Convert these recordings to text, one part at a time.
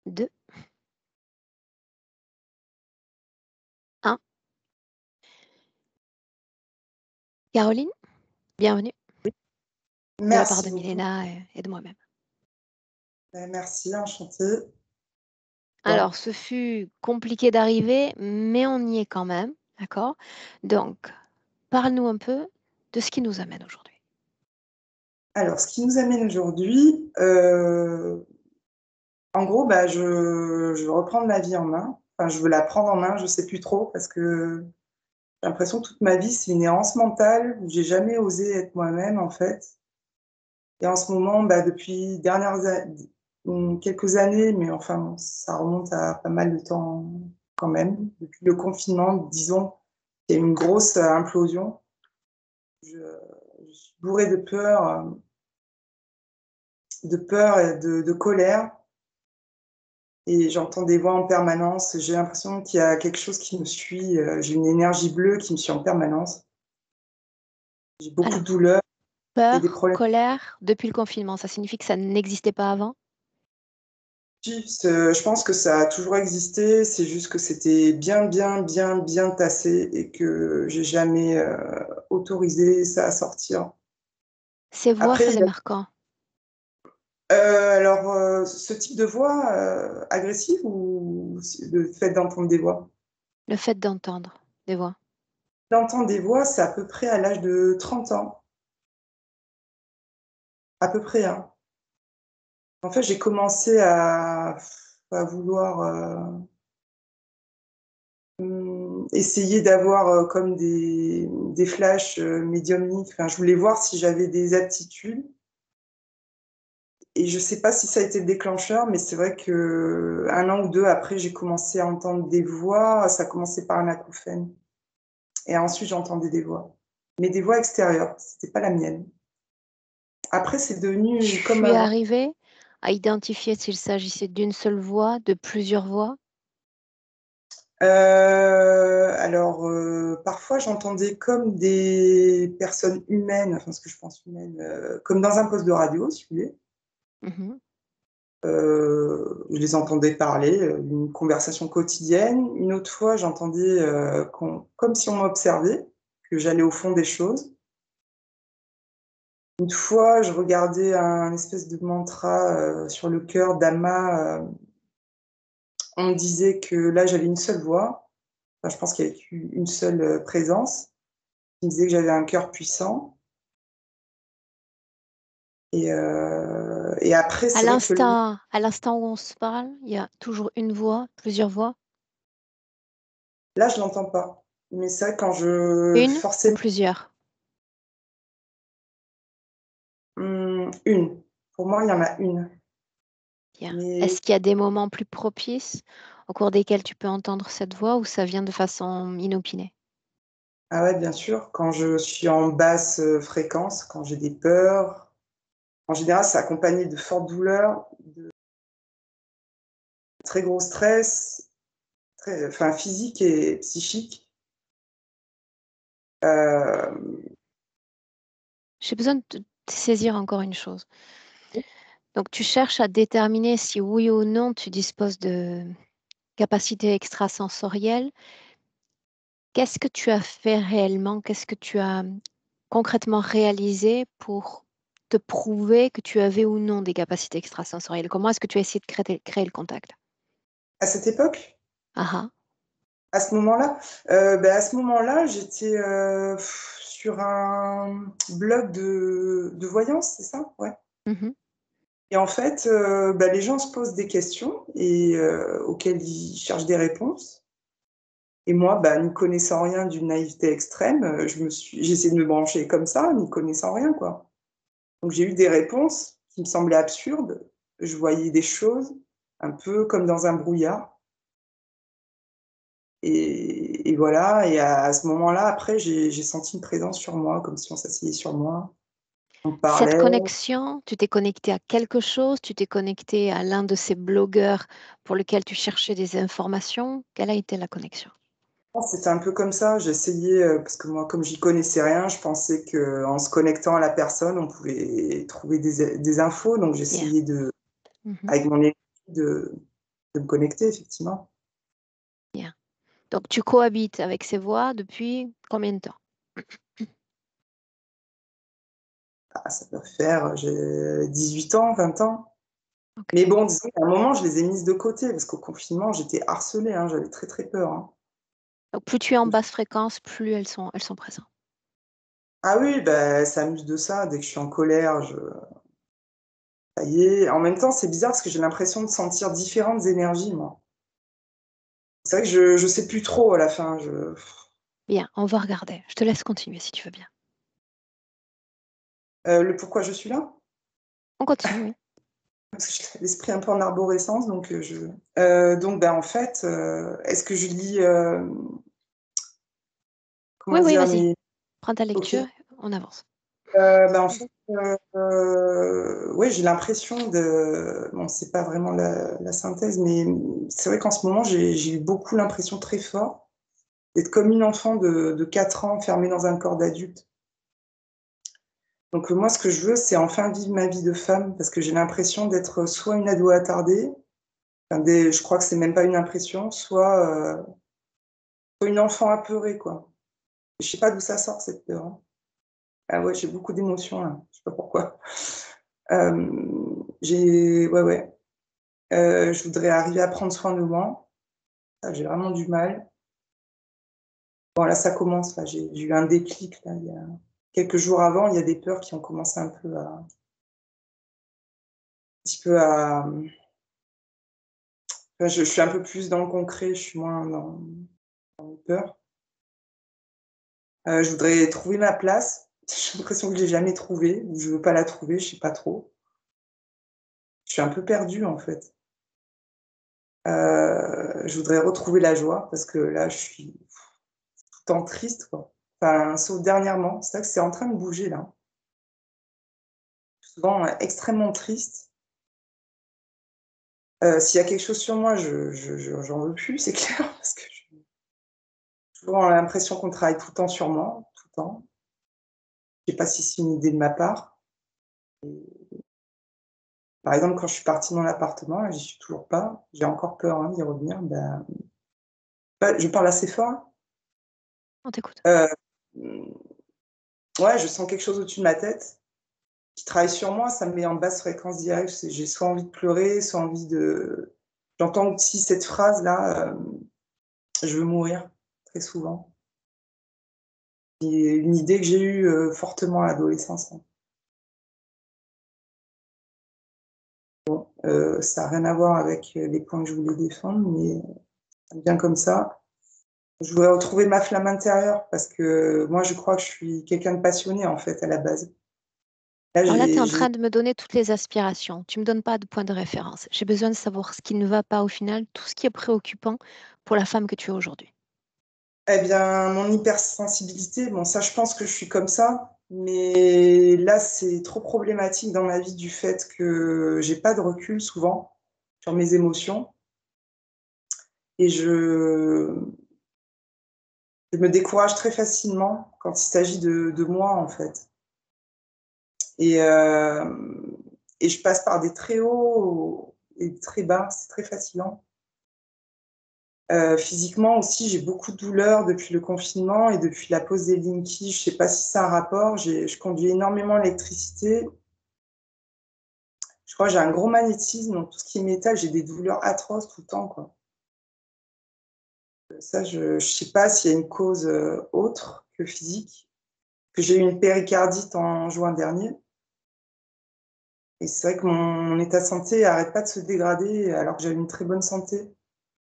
2, 1. Caroline, bienvenue de la part Merci de beaucoup. Milena et de moi-même. Merci, enchantée. Bon, Alors, ce fut compliqué d'arriver, mais on y est quand même, d'accord? Donc, parle-nous un peu de ce qui nous amène aujourd'hui. alors, ce qui nous amène aujourd'hui, en gros, je veux reprendre ma vie en main. Enfin, je veux la prendre en main, je sais plus trop, parce que j'ai l'impression que toute ma vie, c'est une errance mentale où j'ai jamais osé être moi-même, en fait. Et en ce moment, depuis quelques années, mais enfin, bon, ça remonte à pas mal de temps quand même. Depuis le confinement, disons, il y a eu une grosse implosion. Je, je suis bourrée de peur et de colère. Et j'entends des voix en permanence. J'ai l'impression qu'il y a quelque chose qui me suit. J'ai une énergie bleue qui me suit en permanence. J'ai beaucoup de Alors, douleurs et des peur, problèmes. colère, depuis le confinement, ça signifie que ça n'existait pas avant? Je pense que ça a toujours existé. C'est juste que c'était bien, bien, bien, bien tassé et que j'ai jamais autorisé ça à sortir. Ces voix, Après, ça démarre quand? ce type de voix agressive ou le fait d'entendre des voix? Le fait d'entendre des voix. D'entendre des voix, c'est à peu près à l'âge de 30 ans, à peu près, hein. En fait, j'ai commencé à vouloir, essayer d'avoir, comme des flashs, médiumniques. Enfin, je voulais voir si j'avais des aptitudes et je sais pas si ça a été le déclencheur, mais c'est vrai qu'un an ou 2 après, j'ai commencé à entendre des voix. Ça a commencé par un acouphène et ensuite j'entendais des voix, mais des voix extérieures, c'était pas la mienne. Après, c'est devenu comme Tu es avant. arrivé à identifier s'il s'agissait d'une seule voix, de plusieurs voix? Parfois, j'entendais comme des personnes humaines, enfin, ce que je pense humaines, comme dans un poste de radio, si vous voulez. Mhm. Je les entendais parler, une conversation quotidienne. Une autre fois, j'entendais, comme si on m'observait, que j'allais au fond des choses. Une fois, je regardais un espèce de mantra, sur le cœur d'Ama, on me disait que là, j'avais une seule voix. Enfin, je pense qu'il y avait qu'une seule, présence. Il me disait que j'avais un cœur puissant et après c'est vrai que À l'instant où on se parle, il y a toujours une voix, plusieurs voix? là je l'entends pas. Mais c'est vrai quand je Une ou forcément, plusieurs? une. Pour moi, il y en a une. Bien. Mais Est-ce qu'il y a des moments plus propices au cours desquels tu peux entendre cette voix ou ça vient de façon inopinée? ah ouais, bien sûr, quand je suis en basse, fréquence, quand j'ai des peurs, en général, c'est accompagné de fortes douleurs, de très gros stress, très enfin physique et psychique. Hem, J'ai besoin de saisir encore une chose. Donc, tu cherches à déterminer si oui ou non tu disposes de capacités extrasensorielles. Qu'est-ce que tu as fait réellement? Qu'est-ce que tu as concrètement réalisé pour te prouver que tu avais ou non des capacités extrasensorielles? Comment est-ce que tu as essayé de créer le contact? à cette époque, Ah ah. à ce moment-là, à ce moment-là, j'étais, sur un blog de voyance, c'est ça? Ouais. Mhm. Et en fait, les gens se posent des questions et auxquelles ils cherchent des réponses. Et moi, n'y connaissant rien, d'une naïveté extrême, j'ai essayé de me brancher comme ça, n'y connaissant rien, quoi. Donc j'ai eu des réponses qui me semblaient absurdes. Je voyais des choses un peu comme dans un brouillard et voilà et à ce moment-là, après, j'ai senti une présence sur moi, comme si on s'asseyait sur moi, on me Cette parlait. connexion, tu t'es connecté à quelque chose? Tu t'es connecté à l'un de ces blogueurs pour lequel tu cherchais des informations? Quelle a été la connexion? C'était un peu comme ça. J'essayais, parce que moi, comme j'y connaissais rien, je pensais qu'en se connectant à la personne, on pouvait trouver des infos. Donc Bien. j'essayais Mhm. avec mon équipe, de me connecter, effectivement. Bien. Donc, tu cohabites avec ces voix depuis combien de temps? Ah, ça doit faire, j'ai 18 ans, 20 ans. Ok. Mais bon, disons qu'à un moment, je les ai mises de côté parce qu'au confinement, j'étais harcelée, hein, j'avais très, très peur, hein. Donc, plus tu es en basse fréquence, plus elles sont présentes. Ah oui, bah, elles s'amusent de ça. Dès que je suis en colère, ça y est. En même temps, c'est bizarre parce que j'ai l'impression de sentir différentes énergies, moi. C'est vrai que je sais plus trop à la fin. Bien, on va regarder. Je te laisse continuer si tu veux bien. Le pourquoi je suis là? On continue, oui. Parce que j'ai l'esprit un peu en arborescence, donc donc bah, en fait, est-ce que je lis, Oui, comment oui, dire? vas-y. Mes Prends ta OK. lecture, on avance. Bah, en fait, ouais, j'ai l'impression de bon, c'est pas vraiment la synthèse, mais c'est vrai qu'en ce moment, j'ai eu beaucoup l'impression très fort d'être comme une enfant de 4 ans enfermée dans un corps d'adulte. Donc moi, ce que je veux, c'est enfin vivre ma vie de femme parce que j'ai l'impression d'être soit une ado attardée, enfin je crois que c'est même pas une impression, soit une enfant apeurée, quoi. Je sais pas d'où ça sort cette peur, hein. Ah ouais, j'ai beaucoup d'émotions là, je sais pas pourquoi. Ouais, ouais. Je voudrais arriver à prendre soin de moi. Ça, j'ai vraiment du mal. Bon, là, ça commence. Là, j'ai eu un déclic. Là, il y a quelques jours avant, il y a des peurs qui ont commencé un petit peu à. Enfin, je suis un peu plus dans le concret. Je suis moins dans les peurs. Je voudrais trouver ma place. J'ai l'impression que je l'ai jamais trouvée, ou je veux pas la trouver. Je sais pas trop. Je suis un peu perdue en fait. Je voudrais retrouver la joie parce que là, je suis tout le temps triste, quoi. Enfin, sauf dernièrement. C'est vrai que c'est en train de bouger là. Souvent extrêmement triste. S'il y a quelque chose sur moi, j'en veux plus, c'est clair, parce que j'ai toujours l'impression qu'on travaille tout le temps sur moi, tout le temps. Je sais pas si c'est une idée de ma part. Par exemple, quand je suis partie de mon appartement, là, j'y suis toujours pas. J'ai encore peur, hein, d'y revenir. Ben, bah, je parle assez fort. On t'écoute. Mmh, ouais, je sens quelque chose au-dessus de ma tête qui travaille sur moi, ça me met en basse fréquence directe. J'ai soit envie de pleurer, soit envie de. J'entends aussi cette phrase-là, je veux mourir, très souvent. C'est une idée que j'ai eue fortement à l'adolescence, hein. Ça n'a rien à voir avec les points que je voulais défendre, mais ça me vient comme ça. Je voudrais retrouver ma flamme intérieure parce que moi, je crois que je suis quelqu'un de passionné, en fait, à la base. Là, Alors là, tu es en train de me donner toutes les aspirations. Tu ne me donnes pas de point de référence. J'ai besoin de savoir ce qui ne va pas au final, tout ce qui est préoccupant pour la femme que tu es aujourd'hui. Eh bien, mon hypersensibilité, bon, ça, je pense que je suis comme ça, mais là, c'est trop problématique dans ma vie du fait que j'ai pas de recul souvent sur mes émotions et je me décourage très facilement quand il s'agit de moi, en fait. Et, euh, et je passe par des très hauts et des très bas, c'est très fatigant. Physiquement aussi, j'ai beaucoup de douleurs depuis le confinement et depuis la pose des Linky. Je sais pas si c'est un rapport. Je conduis énormément l'électricité. Je crois que j'ai un gros magnétisme, donc tout ce qui est métal, j'ai des douleurs atroces tout le temps, quoi. Ça, je sais pas s'il y a une cause autre que physique. Que j'ai eu une péricardite en juin dernier. Et c'est vrai que mon état de santé n'arrête pas de se dégrader alors que j'avais une très bonne santé,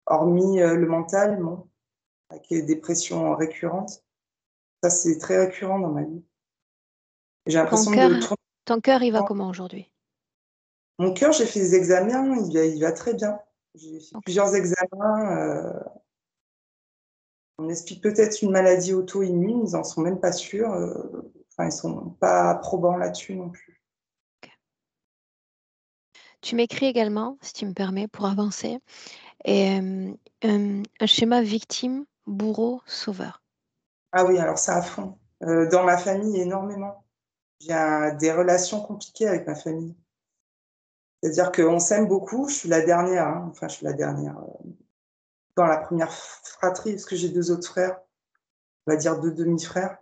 hormis le mental, bon, avec des dépressions récurrentes. Ça, c'est très récurrent dans ma vie. J'ai Ton l'impression cœur, de tourner. ton cœur, il va comment aujourd'hui? Mon cœur, j'ai fait des examens, il va très bien. J'ai fait Ok. plusieurs examens. On explique peut-être une maladie auto-immune, ils n'en sont même pas sûrs. Enfin, ils sont pas probants là-dessus non plus. Ok. Tu m'écris également, si tu me permets, pour avancer, et, un schéma victime, bourreau, sauveur. Ah oui, alors ça à fond. Dans ma famille, énormément. J'ai des relations compliquées avec ma famille. C'est-à-dire qu'on s'aime beaucoup. Je suis la dernière, hein. Enfin, je suis la dernière dans la première fratrie, parce que j'ai 2 autres frères, on va dire 2 demi-frères.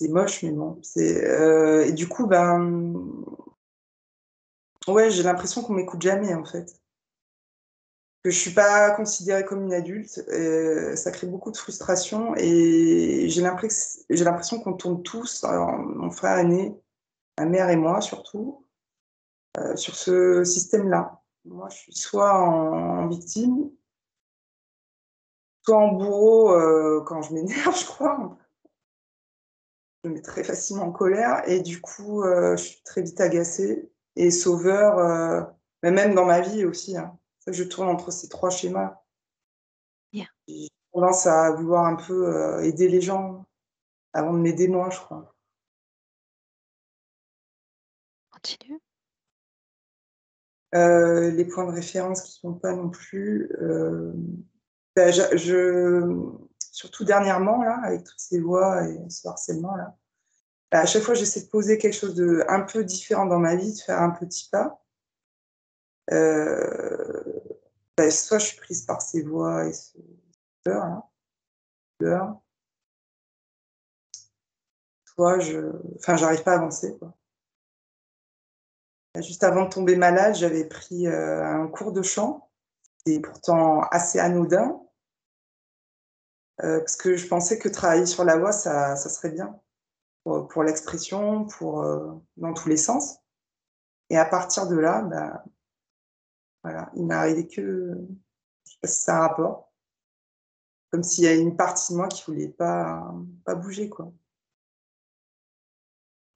C'est moche, mais bon, et du coup, ben, ouais, j'ai l'impression qu'on m'écoute jamais, en fait. Que je suis pas considérée comme une adulte, ça crée beaucoup de frustration et j'ai l'impression qu'on tourne tous, alors mon frère aîné, ma mère et moi surtout, sur ce système-là. Moi, je suis soit en victime, soit en bourreau, quand je m'énerve, je crois. Je me mets très facilement en colère et du coup, je suis très vite agacée et sauveur, mais même dans ma vie aussi, hein. C'est vrai que je tourne entre ces 3 schémas. Bien, J'ai tendance à vouloir un peu, aider les gens avant de m'aider moi, je crois. continue. Les points de référence qui sont pas non plus, bah, surtout dernièrement là, avec toutes ces lois et ce harcèlement là, bah, à chaque fois j'essaie de poser quelque chose de un peu différent dans ma vie, de faire un petit pas. Heu, Bah, soit je suis prise par ces voix et ce peur là, peur, soit j'arrive pas à avancer, quoi. Juste avant de tomber malade, j'avais pris, un cours de chant. C'est pourtant assez anodin, parce que je pensais que travailler sur la voix, ça serait bien pour l'expression, dans tous les sens et à partir de là, bah, voilà, il m'est arrivé que je sais pas si ça a un rapport, comme s'il y a une partie de moi qui voulait pas bouger, quoi.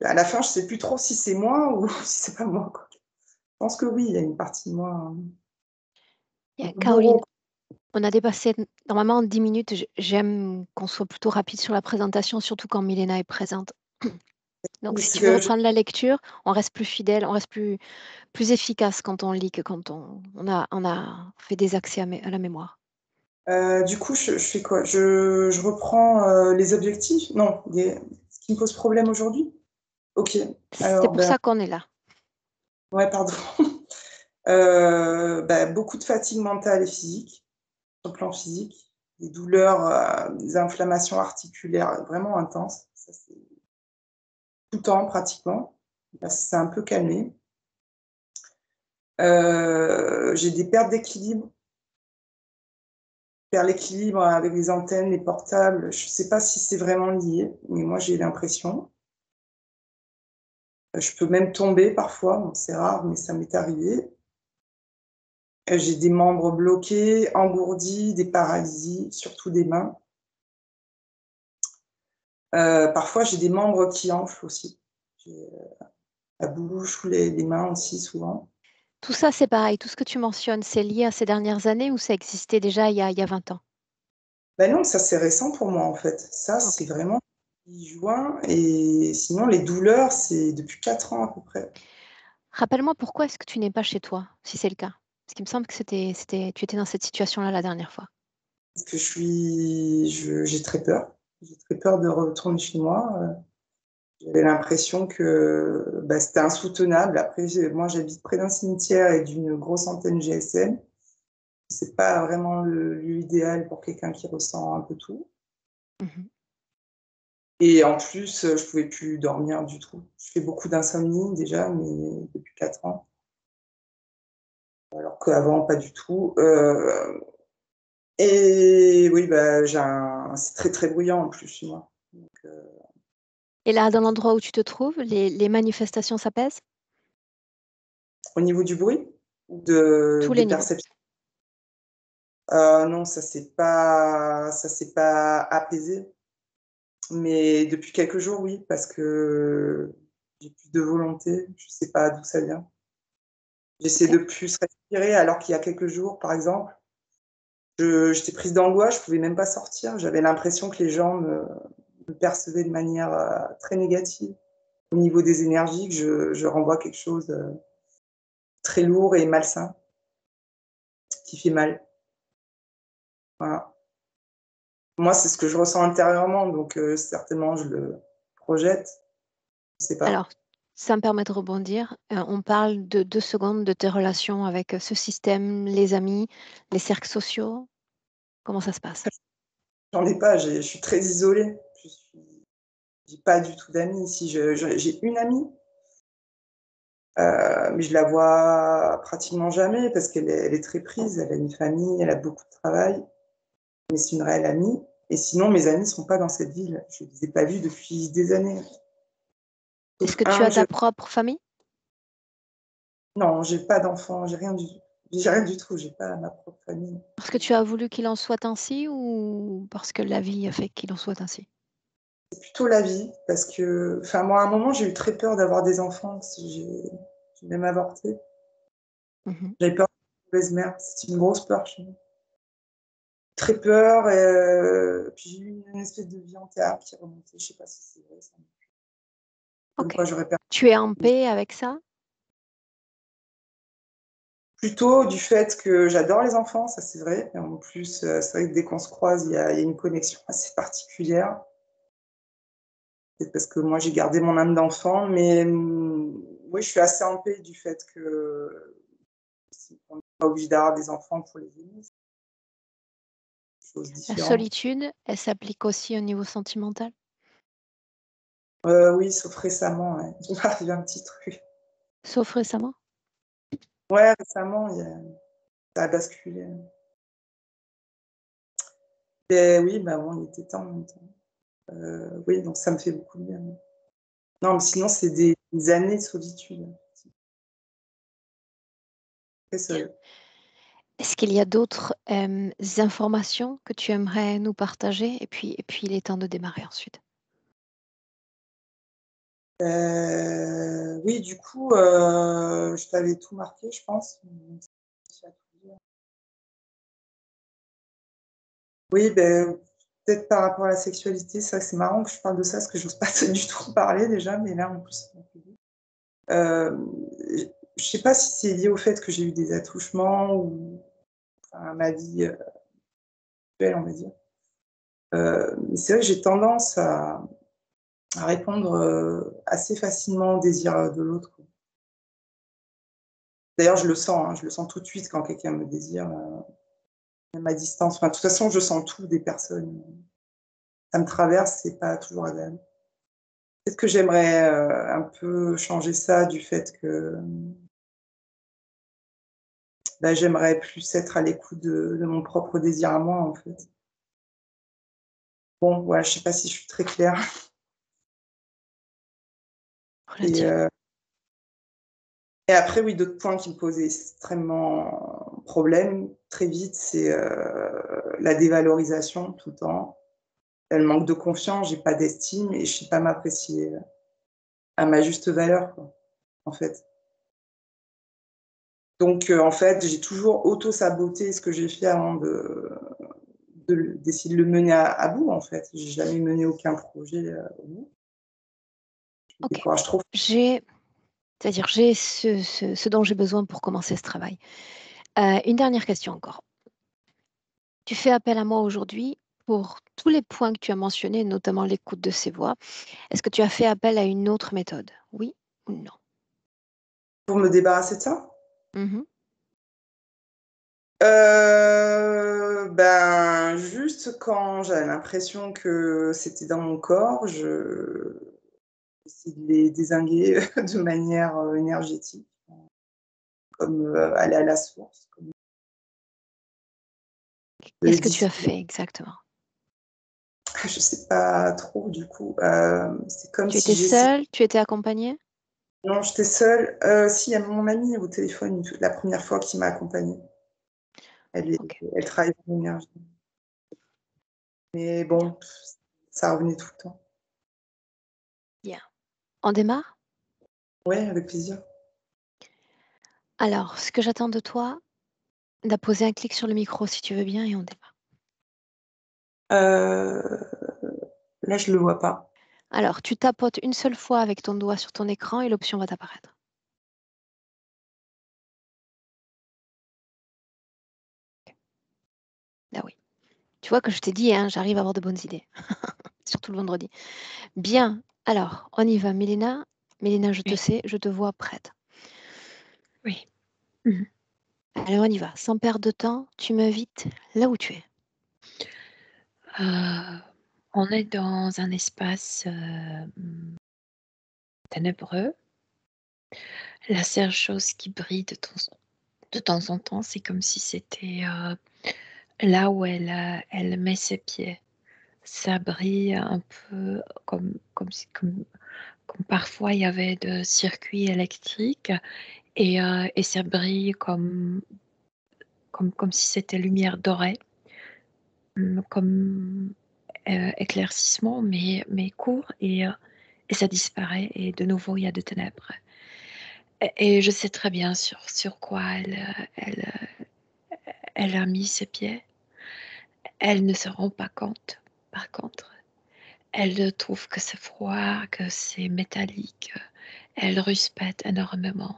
À la fin, je sais plus trop si c'est moi ou si c'est pas moi, quoi. Je pense que oui, il y a une partie de moi, un Bien, peu Caroline, bourreau. on a dépassé normalement 10 minutes. J'aime qu'on soit plutôt rapide sur la présentation, surtout quand Milena est présente. Donc, si Parce tu veux que reprendre la lecture, on reste plus fidèle, on reste plus efficace quand on lit que quand on a fait des accès à la mémoire. du coup, je fais quoi? Je reprends, les objectifs? Non, ce qui me pose problème aujourd'hui? OK. C'est Alors, pour ben ça qu'on est là. ouais, pardon. Bah, beaucoup de fatigue mentale et physique, sur le plan physique, des douleurs, des inflammations articulaires vraiment intenses. Ça, c'est tout le temps pratiquement. Là, ça s'est un peu calmé. J'ai des pertes d'équilibre. Je perds l'équilibre avec les antennes, les portables. Je ne sais pas si c'est vraiment lié, mais moi, j'ai l'impression. Je peux même tomber parfois, bon, c'est rare, mais ça m'est arrivé. J'ai des membres bloqués, engourdis, des paralysies, surtout des mains. Parfois, j'ai des membres qui enflent aussi. J'ai la bouche ou les mains aussi souvent. Tout ça, c'est pareil. Tout ce que tu mentionnes, c'est lié à ces dernières années ou ça existait déjà il y a 20 ans? Ben non, ça c'est récent pour moi en fait. Ça, Ok. c'est vraiment depuis juin et sinon les douleurs, c'est depuis 4 ans à peu près. Rappelle-moi pourquoi est-ce que tu n'es pas chez toi, si c'est le cas? Parce qu'il me semble que tu étais dans cette situation-là la dernière fois. Parce que j'ai très peur. J'ai très peur de retourner chez moi. J'avais l'impression que, bah, c'était insoutenable. Après, moi j'habite près d'un cimetière et d'une grosse antenne GSM. C'est pas vraiment le lieu idéal pour quelqu'un qui ressent un peu tout. Mhm. Et en plus, je pouvais plus dormir du tout. Je fais beaucoup d'insomnie déjà, mais depuis 4 ans, alors qu'avant pas du tout. Et oui, bah, c'est très, très bruyant en plus chez moi. Donc, Et là, dans l'endroit où tu te trouves, les manifestations s'apaisent? au niveau du bruit ou Tous des les niveaux. perceptions? Non, ça s'est pas apaisé, mais depuis quelques jours, oui, parce que j'ai plus de volonté, je sais pas d'où ça vient. J'essaie Ok. de plus respirer alors qu'il y a quelques jours, par exemple, j'étais prise d'angoisse, je pouvais même pas sortir. J'avais l'impression que les gens me percevaient de manière, très négative. Au niveau des énergies, que je renvoie quelque chose, très lourd et malsain, qui fait mal. Voilà. Moi, c'est ce que je ressens intérieurement, donc certainement je le projette, je sais Alors, pas. ça me permet de rebondir. On parle de 2 secondes de tes relations avec, ce système, les amis, les cercles sociaux. Comment ça se passe? J'en ai pas, je suis très isolée. J'ai pas du tout d'amis ici. J'ai une amie, mais je la vois pratiquement jamais parce qu'elle est très prise. Elle a une famille, elle a beaucoup de travail, mais c'est une réelle amie. Et sinon, mes amis sont pas dans cette ville. Je les ai pas vus depuis des années. Est-ce Sauf que tu un, as ta propre famille? non, j'ai pas d'enfant, j'ai rien du tout. J'ai pas ma propre famille. Parce que tu as voulu qu'il en soit ainsi ou parce que la vie a fait qu'il en soit ainsi? C'est plutôt la vie parce que, enfin, moi, à un moment, j'ai eu très peur d'avoir des enfants parce que j'ai même avorté. Mmh. J'avais peur d'être une mauvaise mère. C'était une grosse peur chez moi. Très peur et puis j'ai eu une espèce de vie antérieure qui est remontée. Je sais pas si c'est vrai ça, comme OK. quoi j'aurais perdu Tu es en paix avec ça? plutôt du fait que j'adore les enfants, ça c'est vrai et en plus, c'est vrai que dès qu'on se croise, il y a une connexion assez particulière. Peut-être parce que moi j'ai gardé mon âme d'enfant, mais oui, je suis assez en paix du fait que on n'est pas obligé d'avoir des enfants pour les aimer, c'est des choses La différentes. solitude, elle s'applique aussi au niveau sentimental? Oui, sauf récemment, ouais. Il m'est arrivé un petit truc. Sauf récemment? Ouais, récemment, ça a basculé. Et oui, bah, bon, il était temps en même temps. Oui, donc ça me fait beaucoup de bien. Non, mais sinon, c'est des années de solitude. Très Bien. seule. Est-ce qu'il y a d'autres, informations que tu aimerais nous partager? Et puis il est temps de démarrer ensuite. Oui, du coup, je t'avais tout marqué, je pense. Oui, beh, peut-être par rapport à la sexualité, c'est vrai que c'est marrant que je parle de ça, parce que j'ose pas du tout en parler déjà, mais là, en plus, hem, je sais pas si c'est lié au fait que j'ai eu des attouchements ou enfin, à ma vie, actuelle, on va dire. Mais c'est vrai que j'ai tendance à répondre, assez facilement au désir, de l'autre, quoi. D'ailleurs, je le sens, hein, je le sens tout de suite quand quelqu'un me désire, même à distance. Enfin, de toute façon, je sens tout des personnes. Ça me traverse, c'est pas toujours agréable. Peut-être que j'aimerais, un peu changer ça du fait que, bah, j'aimerais plus être à l'écoute de mon propre désir à moi, en fait. Bon, voilà, je sais pas si je suis très claire et Relativement. et après, oui, d'autres points qui me posaient extrêmement problème, très vite, c'est, la dévalorisation tout le temps. Le manque de confiance, j'ai pas d'estime et je sais pas m'apprécier, à ma juste valeur, quoi, en fait. Donc en fait, j'ai toujours auto-saboté ce que j'ai fait avant d'essayer de le mener à bout, en fait. J'ai jamais mené aucun projet, au bout. Je me OK. décourage trop. J'ai C'est-à-dire j'ai ce dont j'ai besoin pour commencer ce travail. Une dernière question encore. Tu fais appel à moi aujourd'hui pour tous les points que tu as mentionnés, notamment l'écoute de ces voix. Est-ce que tu as fait appel à une autre méthode? Oui ou non? Pour me débarrasser de ça? Mmh. Ben, juste quand j'avais l'impression que c'était dans mon corps, j'essayais de les dézinguer de manière, énergétique, comme, aller à la source, comme les Qu'est-ce que tu as dissoudre. fait exactement? Je sais pas trop du coup, c'est comme Tu si étais j'essayais. seule? Tu étais accompagnée? Non, j'étais seule. Si, il y a mon amie au téléphone, la première fois qui m'a accompagnée. OK, Elle travaille dans l'énergie. Mais bien, bon, ça revenait tout le temps. bien. On démarre? Ouais, avec plaisir. Alors, ce que j'attends de toi, d'apposer un clic sur le micro si tu veux bien et on démarre. Heu, Là, je le vois pas. Alors, tu tapotes une seule fois avec ton doigt sur ton écran et l'option va t'apparaître. Ah oui. Tu vois que je t'ai dit, hein, j'arrive à avoir de bonnes idées, surtout le vendredi. Bien, alors on y va Mélina. Mélina, je te Oui. sais, je te vois prête. Oui. Mhm. Allez, on y va. Sans perdre de temps, tu m'invites là où tu es. On est dans un espace ténébreux. La seule chose qui brille de temps en temps, c'est comme si c'était là où elle met ses pieds. Ça brille un peu comme parfois il y avait de circuits électriques et ça brille comme si c'était lumière dorée, comme éclaircissement, mais court et ça disparaît et de nouveau il y a de ténèbres. Et je sais très bien sur quoi elle a mis ses pieds. Elle ne se rend pas compte, par contre. Elle trouve que c'est froid, que c'est métallique. Elle rouspète énormément.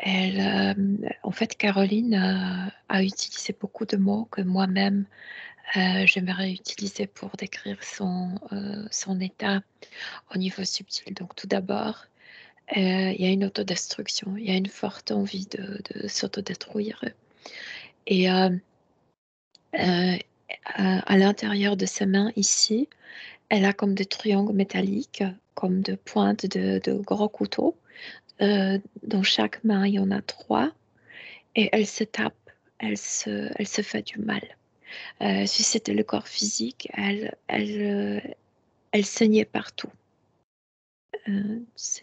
En fait, Caroline a utilisé beaucoup de mots que moi-même j'aimerais utiliser pour décrire son état au niveau subtil. Donc, tout d'abord, il y a une autodestruction, il y a une forte envie de s'autodétruire. Et à l'intérieur de ses mains, ici, elle a comme des triangles métalliques, comme de pointes de gros couteaux. Dans chaque main, il y en a 3. Et elle se tape, elle se fait du mal. Si c'était le corps physique, elle saignait partout.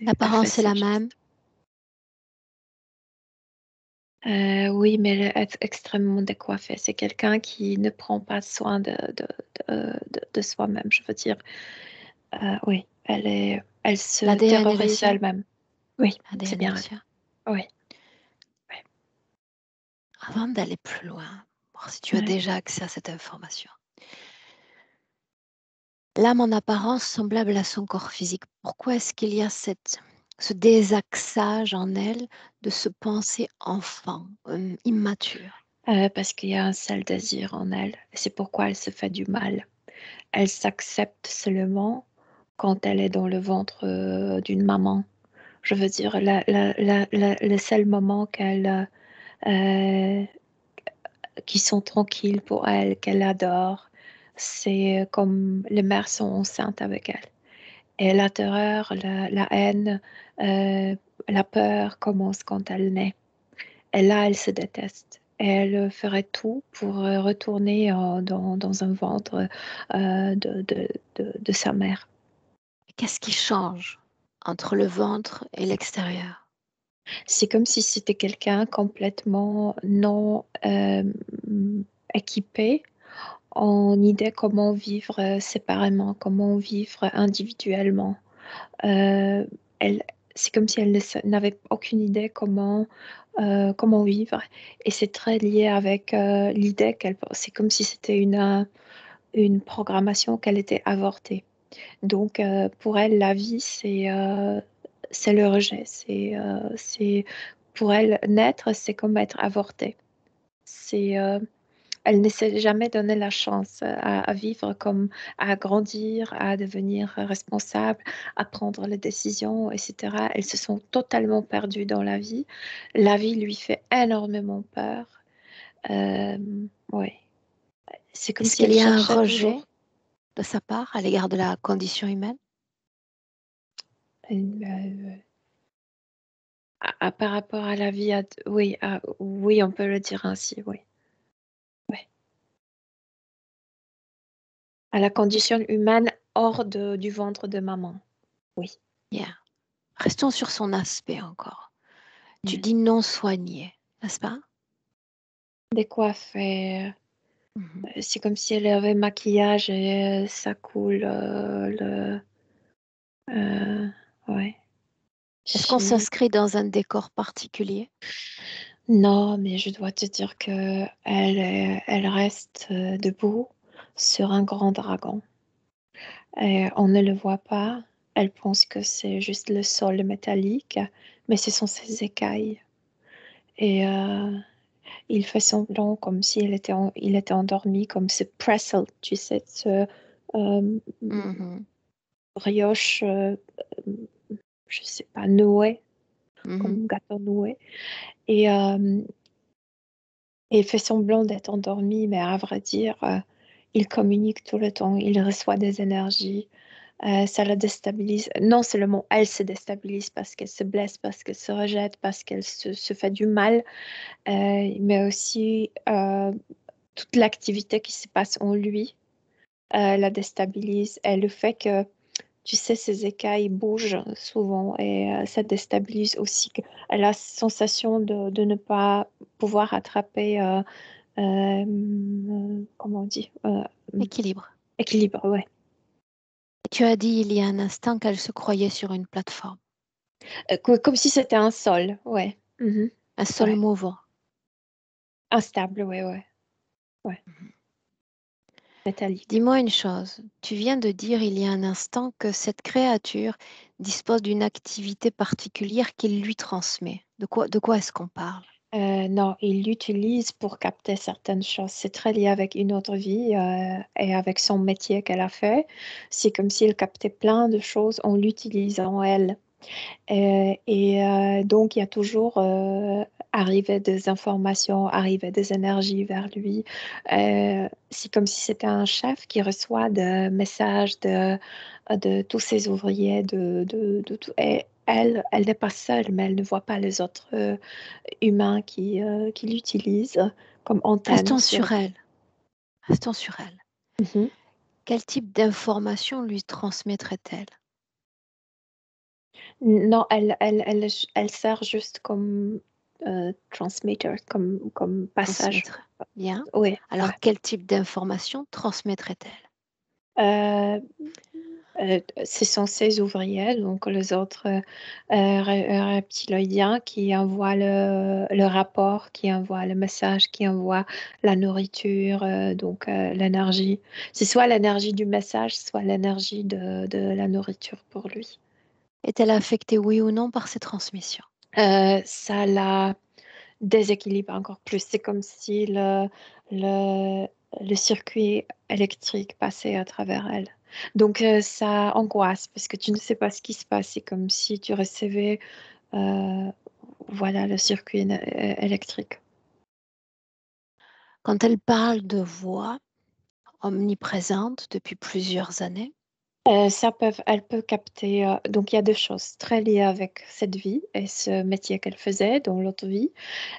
L'apparence est la même. Oui, mais elle est extrêmement décoiffée. C'est quelqu'un qui ne prend pas soin de soi-même, je veux dire. Oui, elle se L'ADN est le terrorise sien. elle-même. Oui, c'est L'ADN est bien le elle. sien. Oui. Avant d'aller plus loin, si tu as Ouais. déjà accès à cette information, l'âme en apparence semblable à son corps physique, pourquoi est-ce qu'il y a ce désaxage en elle de se penser enfant, immature? Parce qu'il y a un seul désir en elle. C'est pourquoi elle se fait du mal. Elle s'accepte seulement quand elle est dans le ventre d'une maman. Je veux dire, le seul moment qui sont tranquilles pour elle, qu'elle adore, c'est comme les mères sont enceintes avec elle. Et la terreur, la haine, la peur commence quand elle naît. Et là, elle se déteste. Elle ferait tout pour retourner dans un ventre de sa mère. Qu'est-ce qui change entre le ventre et l'extérieur? C'est comme si c'était quelqu'un complètement non équipé en idée comment vivre séparément, comment vivre individuellement. Euh, elle, c'est comme si elle n'avait aucune idée comment vivre. Et c'est très lié avec l'idée c'est comme si c'était une programmation qu'elle était avortée. Donc, pour elle, la vie, c'est le rejet. Pour elle, naître, c'est comme être avorté. Elle ne s'est jamais donné la chance à vivre comme à grandir, à devenir responsable, à prendre les décisions, etc. Elles se sont totalement perdues dans la vie. La vie lui fait énormément peur. Ouais. C'est comme Est-ce si qu'il elle y a un cherchait rejet toujours. de sa part à l'égard de la condition humaine? Euh, par rapport à la vie, oui, oui, on peut le dire ainsi, oui. Ouais. À la condition humaine hors du ventre de maman, oui. Yeah. Restons sur son aspect encore. Tu Ouais. dis non soigné, n'est-ce pas? Décoiffée. Mhm. C'est comme si elle avait maquillage et ça coule. Ouais. Est-ce qu'on Si. s'inscrit dans un décor particulier? Non, mais je dois te dire que elle reste debout sur un grand dragon. Et on ne le voit pas. Elle pense que c'est juste le sol métallique, mais ce sont ses écailles. Et il fait semblant comme s'il il était endormi, comme ce pretzel, tu sais, ce Mhm. brioche, je sais pas, noué, Mhm. comme gâteau noué. Et il fait semblant d'être endormi, mais à vrai dire, il communique tout le temps, il reçoit des énergies. Ça la déstabilise. Non seulement elle se déstabilise parce qu'elle se blesse, parce qu'elle se rejette, parce qu'elle se fait du mal, mais aussi toute l'activité qui se passe en lui la déstabilise. Et le fait que, tu sais, ses écailles bougent souvent et ça déstabilise aussi. Elle a la sensation de ne pas pouvoir attraper, comment on dit, Équilibre. équilibre, ouais. Tu as dit il y a un instant qu'elle se croyait sur une plateforme, Comme si c'était un sol, ouais. Mhm. un sol Ouais. mouvant. Instable, ouais, ouais. Ouais. Métallique. Dis-moi une chose, tu viens de dire il y a un instant que cette créature dispose d'une activité particulière qu'il lui transmet. De quoi est-ce qu'on parle? Non, il l'utilise pour capter certaines choses. C'est très lié avec une autre vie et avec son métier qu'elle a fait. C'est comme s'il captait plein de choses en l'utilisant elle. Donc, il y a toujours arrivé des informations, arrivé des énergies vers lui. C'est comme si c'était un chef qui reçoit des messages de tous ses ouvriers, de tout. Et elle n'est pas seule, mais elle ne voit pas les autres humains qui l'utilisent comme antenne Restons sur. sur elle. Restons sur elle. Mhm. Quel type d'information lui transmettrait-elle? Non, elle sert juste comme transmitter, comme passage. Transmettre. Bien. Oui, Alors, ouais. quel type d'information transmettrait-elle? Euh, Ce sont ces ouvriers, donc les autres reptiloïdiens qui envoient le rapport, qui envoient le message, qui envoient la nourriture, donc l'énergie. C'est soit l'énergie du message, soit l'énergie de la nourriture pour lui. Est-elle affectée, oui ou non, par ces transmissions? Ça la déséquilibre encore plus. C'est comme si le, le circuit électrique passait à travers elle. Donc, ça angoisse parce que tu ne sais pas ce qui se passe. C'est comme si tu recevais euh, voilà, le circuit électrique. Quand elle parle de voix omniprésente depuis plusieurs années, Elle peut capter. Donc, il y a deux choses très liées avec cette vie et ce métier qu'elle faisait dans l'autre vie.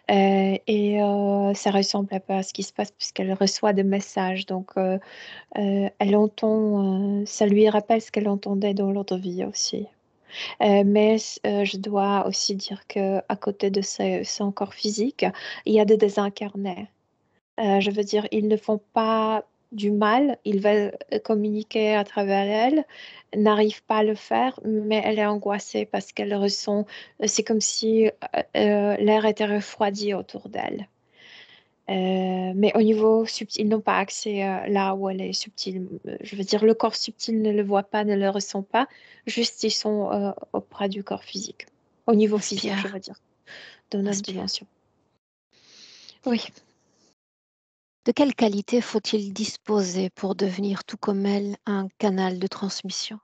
Ça ressemble un peu à ce qui se passe puisqu'elle reçoit des messages. Donc, elle entend, ça lui rappelle ce qu'elle entendait dans l'autre vie aussi. Je dois aussi dire que à côté de son corps physique, il y a des désincarnés. Je veux dire, ils ne font pas du mal, ils veulent communiquer à travers elle, n'arrivent pas à le faire, mais elle est angoissée parce qu'elle ressent, c'est comme si l'air était refroidi autour d'elle. Mais au niveau subtil, ils n'ont pas accès là où elle est subtile. Je veux dire, le corps subtil ne le voit pas, ne le ressent pas, juste ils sont auprès du corps physique. Au niveau physique, je inspire, veux dire, de notre inspire. dimension. Oui. De quelle qualité faut-il disposer pour devenir tout comme elle un canal de transmission?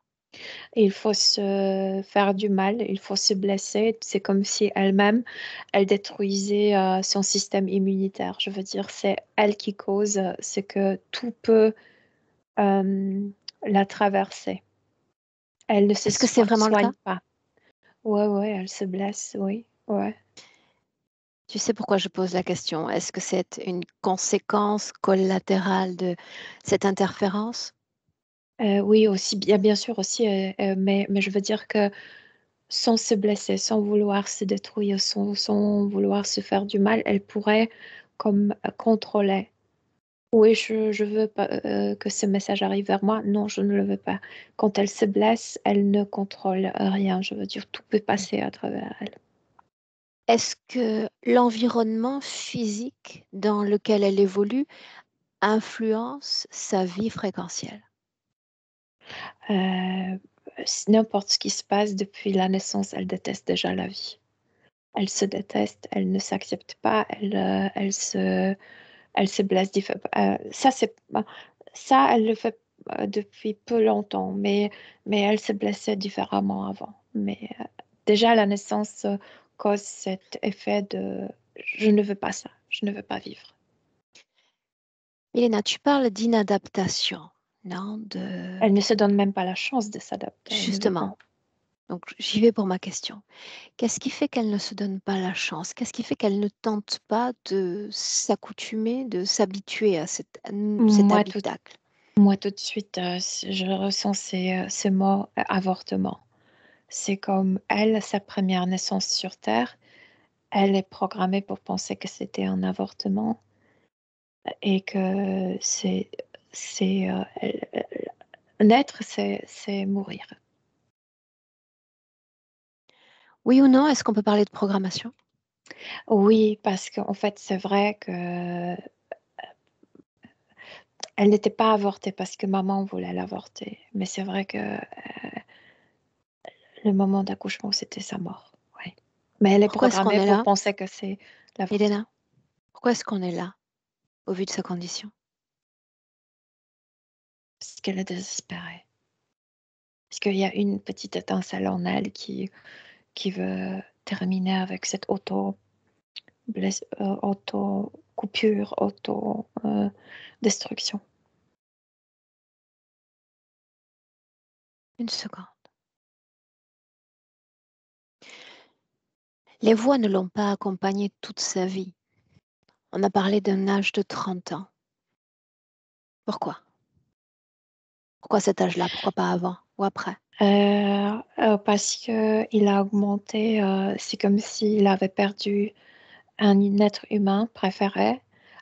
Il faut se faire du mal, il faut se blesser. C'est comme si elle-même, elle détruisait son système immunitaire. Je veux dire, c'est elle qui cause ce que tout peut euh, la traverser. Elle ne se Est-ce que c'est vraiment le soigne cas? pas. Ouais, ouais, elle se blesse, oui, ouais. Tu sais pourquoi je pose la question? Est-ce que c'est une conséquence collatérale de cette interférence? Oui, aussi, bien sûr aussi, mais je veux dire que sans se blesser, sans vouloir se détruire, sans vouloir se faire du mal, elle pourrait comme contrôler. Oui, je veux pas que ce message arrive vers moi. Non, je ne le veux pas. Quand elle se blesse, elle ne contrôle rien. Je veux dire, tout peut passer à travers elle. Est-ce que l'environnement physique dans lequel elle évolue influence sa vie fréquentielle? Euh, N'importe ce qui se passe depuis la naissance, elle déteste déjà la vie. Elle se déteste, elle ne s'accepte pas, elle se blesse. Ça, elle le fait depuis peu longtemps, mais elle se blessait différemment avant. Mais déjà la naissance cause cet effet de je ne veux pas ça, je ne veux pas vivre. Milena, tu parles d'inadaptation, non? Elle ne se donne même pas la chance de s'adapter. Elle ne veut pas. Justement. Donc, j'y vais pour ma question. Qu'est-ce qui fait qu'elle ne se donne pas la chance? Qu'est-ce qui fait qu'elle ne tente pas de s'accoutumer, de s'habituer à cet Moi, tout, habitacle? moi, tout de suite, je ressens ce mot avortement. C'est comme elle, sa première naissance sur Terre, elle est programmée pour penser que c'était un avortement et que naître, c'est mourir. Oui ou non? Est-ce qu'on peut parler de programmation? Oui, parce qu'en fait, c'est vrai que elle n'était pas avortée parce que maman voulait l'avorter. Mais c'est vrai que le moment d'accouchement, c'était sa mort. Ouais. Mais elle est Pourquoi est-ce qu'on programmée est pour là, penser que c'est l'avortement. Milena? Pourquoi est-ce qu'on est là, au vu de sa condition? Parce qu'elle est désespérée. Parce qu'il y a une petite étincelle en elle qui veut terminer avec cette auto-coupure, auto-destruction. Une seconde. Les voix ne l'ont pas accompagnée toute sa vie. On a parlé d'un âge de 30 ans. Pourquoi? Pourquoi cet âge-là? Pourquoi pas avant ou après? Parce qu'il a augmenté, c'est comme s'il avait perdu un être humain préféré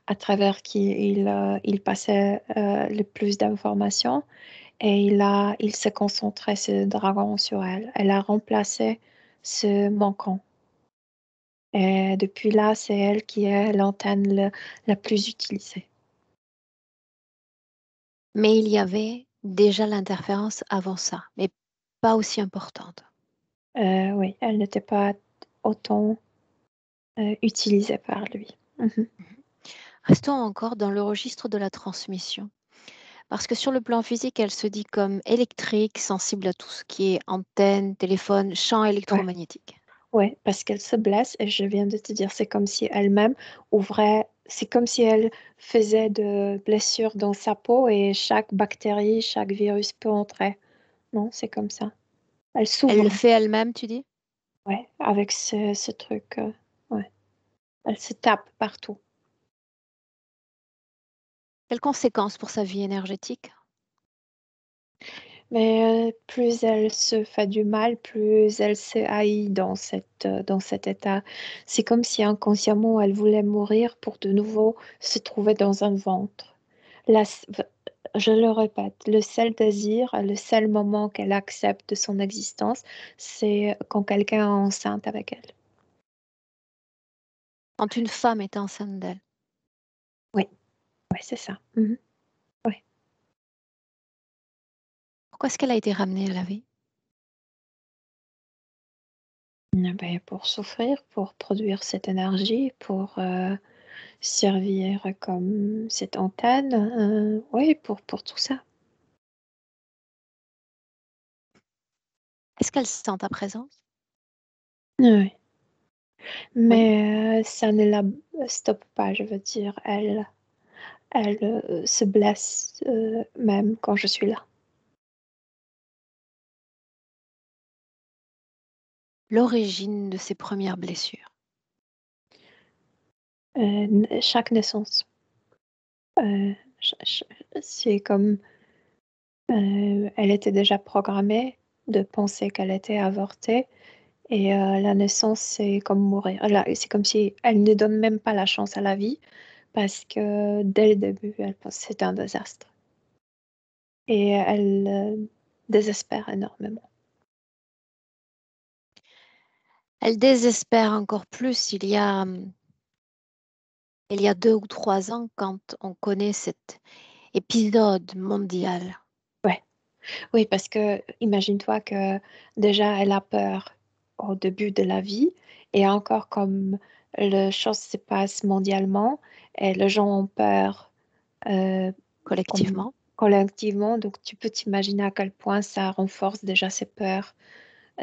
à travers qui il passait le plus d'informations et il se concentrait, ce dragon, sur elle. Elle a remplacé ce manquant. Et depuis là, c'est elle qui est l'antenne la plus utilisée. Mais il y avait déjà l'interférence avant ça, mais pas aussi importante. Oui, elle n'était pas autant utilisée par lui. Mhm. Restons encore dans le registre de la transmission. Parce que sur le plan physique, elle se dit comme électrique, sensible à tout ce qui est antenne, téléphone, champ Ouais. électromagnétique. Oui, parce qu'elle se blesse et je viens de te dire, c'est comme si elle-même ouvrait, c'est comme si elle faisait de blessures dans sa peau et chaque bactérie, chaque virus peut entrer. Non, c'est comme ça. Elle Elle le s'ouvre, fait elle-même, tu dis? ouais, avec ce truc. Ouais. Elle se tape partout. Quelles conséquences pour sa vie énergétique? Mais plus elle se fait du mal, plus elle se haït dans cet état. C'est comme si inconsciemment elle voulait mourir pour de nouveau se trouver dans un ventre. La, je le répète, le seul désir, le seul moment qu'elle accepte de son existence, c'est quand quelqu'un est enceinte avec elle. Quand une femme est enceinte d'elle. Oui, oui, c'est ça. Mhm. Oui. Pourquoi est-ce qu'elle a été ramenée à la vie? Eh ben, pour souffrir, pour produire cette énergie, pour servir comme cette antenne, oui, pour tout ça. Est-ce qu'elle sent ta présence? Oui. Oui. Mais ça ne la stoppe pas, je veux dire. Elle se blesse même quand je suis là. L'origine de ses premières blessures. Chaque naissance. Euh, c'est comme elle était déjà programmée de penser qu'elle était avortée et la naissance, c'est comme mourir. C'est comme si elle ne donne même pas la chance à la vie parce que dès le début, elle pense que c'est un désastre. Et elle désespère énormément. Elle désespère encore plus il y a 2 ou 3 ans quand on connaît cet épisode mondial. Ouais. Oui, parce que imagine-toi que déjà elle a peur au début de la vie et encore comme les choses se passent mondialement et les gens ont peur comme Collectivement. collectivement, donc tu peux t'imaginer à quel point ça renforce déjà ces peurs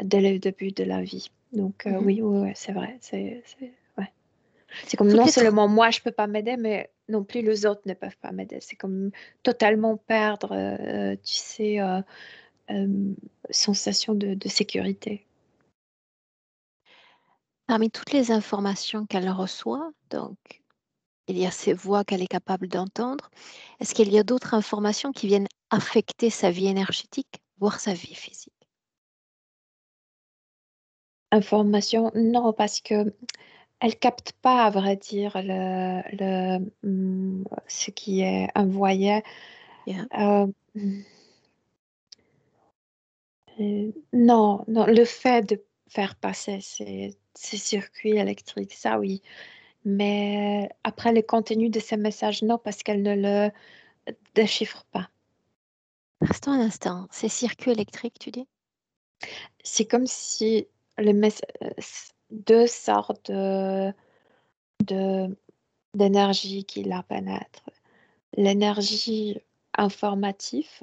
dès le début de la vie. Donc Mhm. oui, c'est vrai. Ouais. C'est comme Toutes non les trois. seulement moi, je peux pas m'aider, mais non plus les autres ne peuvent pas m'aider. C'est comme totalement perdre, tu sais, euh, sensation de sécurité. Parmi toutes les informations qu'elle reçoit, donc il y a ces voix qu'elle est capable d'entendre. Est-ce qu'il y a d'autres informations qui viennent affecter sa vie énergétique, voire sa vie physique? Information, non, parce que elle capte pas, à vrai dire, ce qui est envoyé. Yeah. Euh, non, non, le fait de faire passer ces circuits électriques, ça oui. Mais après, le contenu de ces messages, non, parce qu'elle ne le déchiffre pas. Restons un instant. Ces circuits électriques, tu dis? C'est comme si deux sortes de- d'énergie qui la pénètrent. L'énergie informative,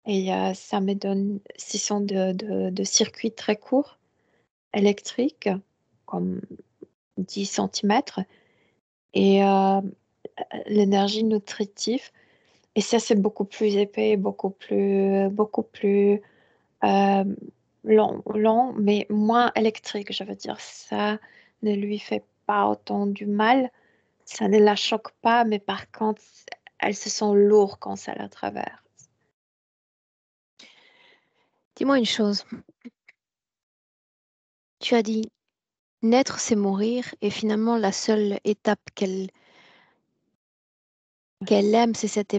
et ça me donne, ce sont de circuits très courts, électriques, comme 10 centimètres, et l'énergie nutritive. Et ça, c'est beaucoup plus épais, beaucoup plus euh, lent, mais moins électrique. Je veux dire, ça ne lui fait pas autant du mal. Ça ne la choque pas, mais par contre, elle se sent lourde quand ça la traverse. Dis-moi une chose. Tu as dit naître, c'est mourir, et finalement, la seule étape qu'elle aime, c'est cette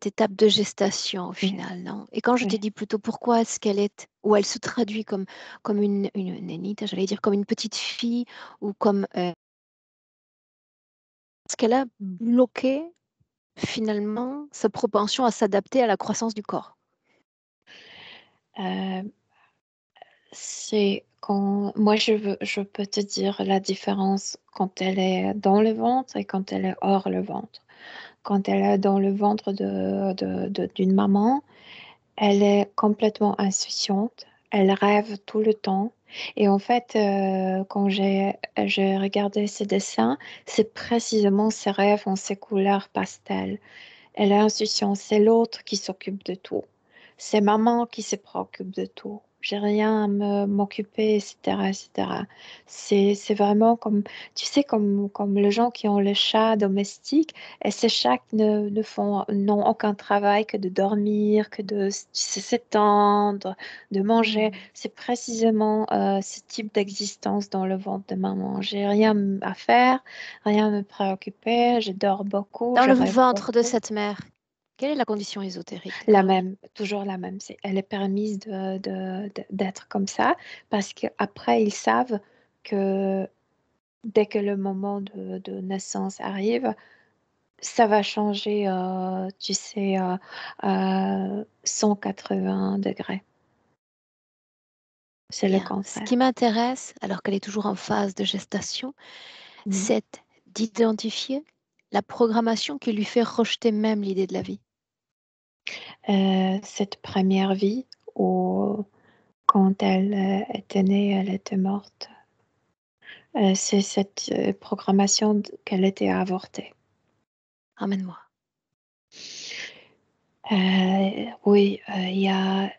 étape de gestation au Oui, final, non? Et quand je t'ai oui. dit plutôt pourquoi est-ce qu'elle est, ou elle se traduit comme une nénite, j'allais dire comme une petite fille, ou comme ce qu'elle a bloqué finalement sa propension à s'adapter à la croissance du corps. Euh, c'est quand moi je peux te dire la différence quand elle est dans le ventre et quand elle est hors le ventre. Quand elle est dans le ventre d'une maman, elle est complètement insouciante, elle rêve tout le temps. Et en fait, quand j'ai regardé ses dessins, c'est précisément ses rêves en ces couleurs pastel. Elle est insouciante, c'est l'autre qui s'occupe de tout. C'est maman qui se préoccupe de tout. J'ai rien à m'occuper, etc., etc. C'est vraiment comme, tu sais, comme les gens qui ont les chats domestiques, et ces chats qui n'ont aucun travail que de dormir, que de s'étendre, de manger. C'est précisément ce type d'existence dans le ventre de maman. J'ai rien à faire, rien à me préoccuper, je dors beaucoup, Dans je le rêve ventre de beaucoup. cette mère, quelle est la condition ésotérique La Caroline? même, toujours la même. Elle est permise d'être comme ça parce qu'après, ils savent que dès que le moment de naissance arrive, ça va changer, tu sais, 180 degrés. C'est le Bien. Ce qui contraire. m'intéresse, alors qu'elle est toujours en phase de gestation, Mm. c'est d'identifier la programmation qui lui fait rejeter même l'idée de la vie. Cette première vie où, quand elle était née, elle était morte. C'est cette programmation qu'elle était avortée. Emmène-moi. Oui, il y a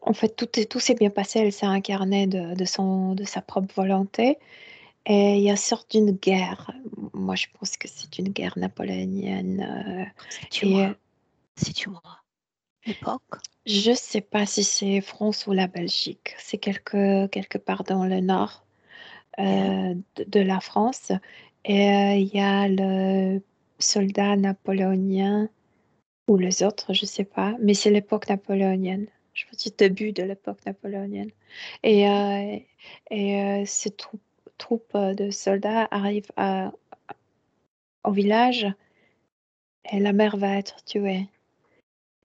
en fait, tout s'est bien passé. Elle s'est incarnée de sa propre volonté. Et il y a sorte d'une guerre. Moi, je pense que c'est une guerre napoléonienne. Et Situe-moi. Situe-moi. L'époque. je ne sais pas si c'est France ou la Belgique. C'est quelque part dans le nord Bien. de la France. Et il y a le soldat napoléonien ou les autres, je ne sais pas. Mais c'est l'époque napoléonienne. Je pense que c'est le début de l'époque napoléonienne. Et, Mhm. euh, ces troupes de soldats arrivent au village et la mère va être tuée.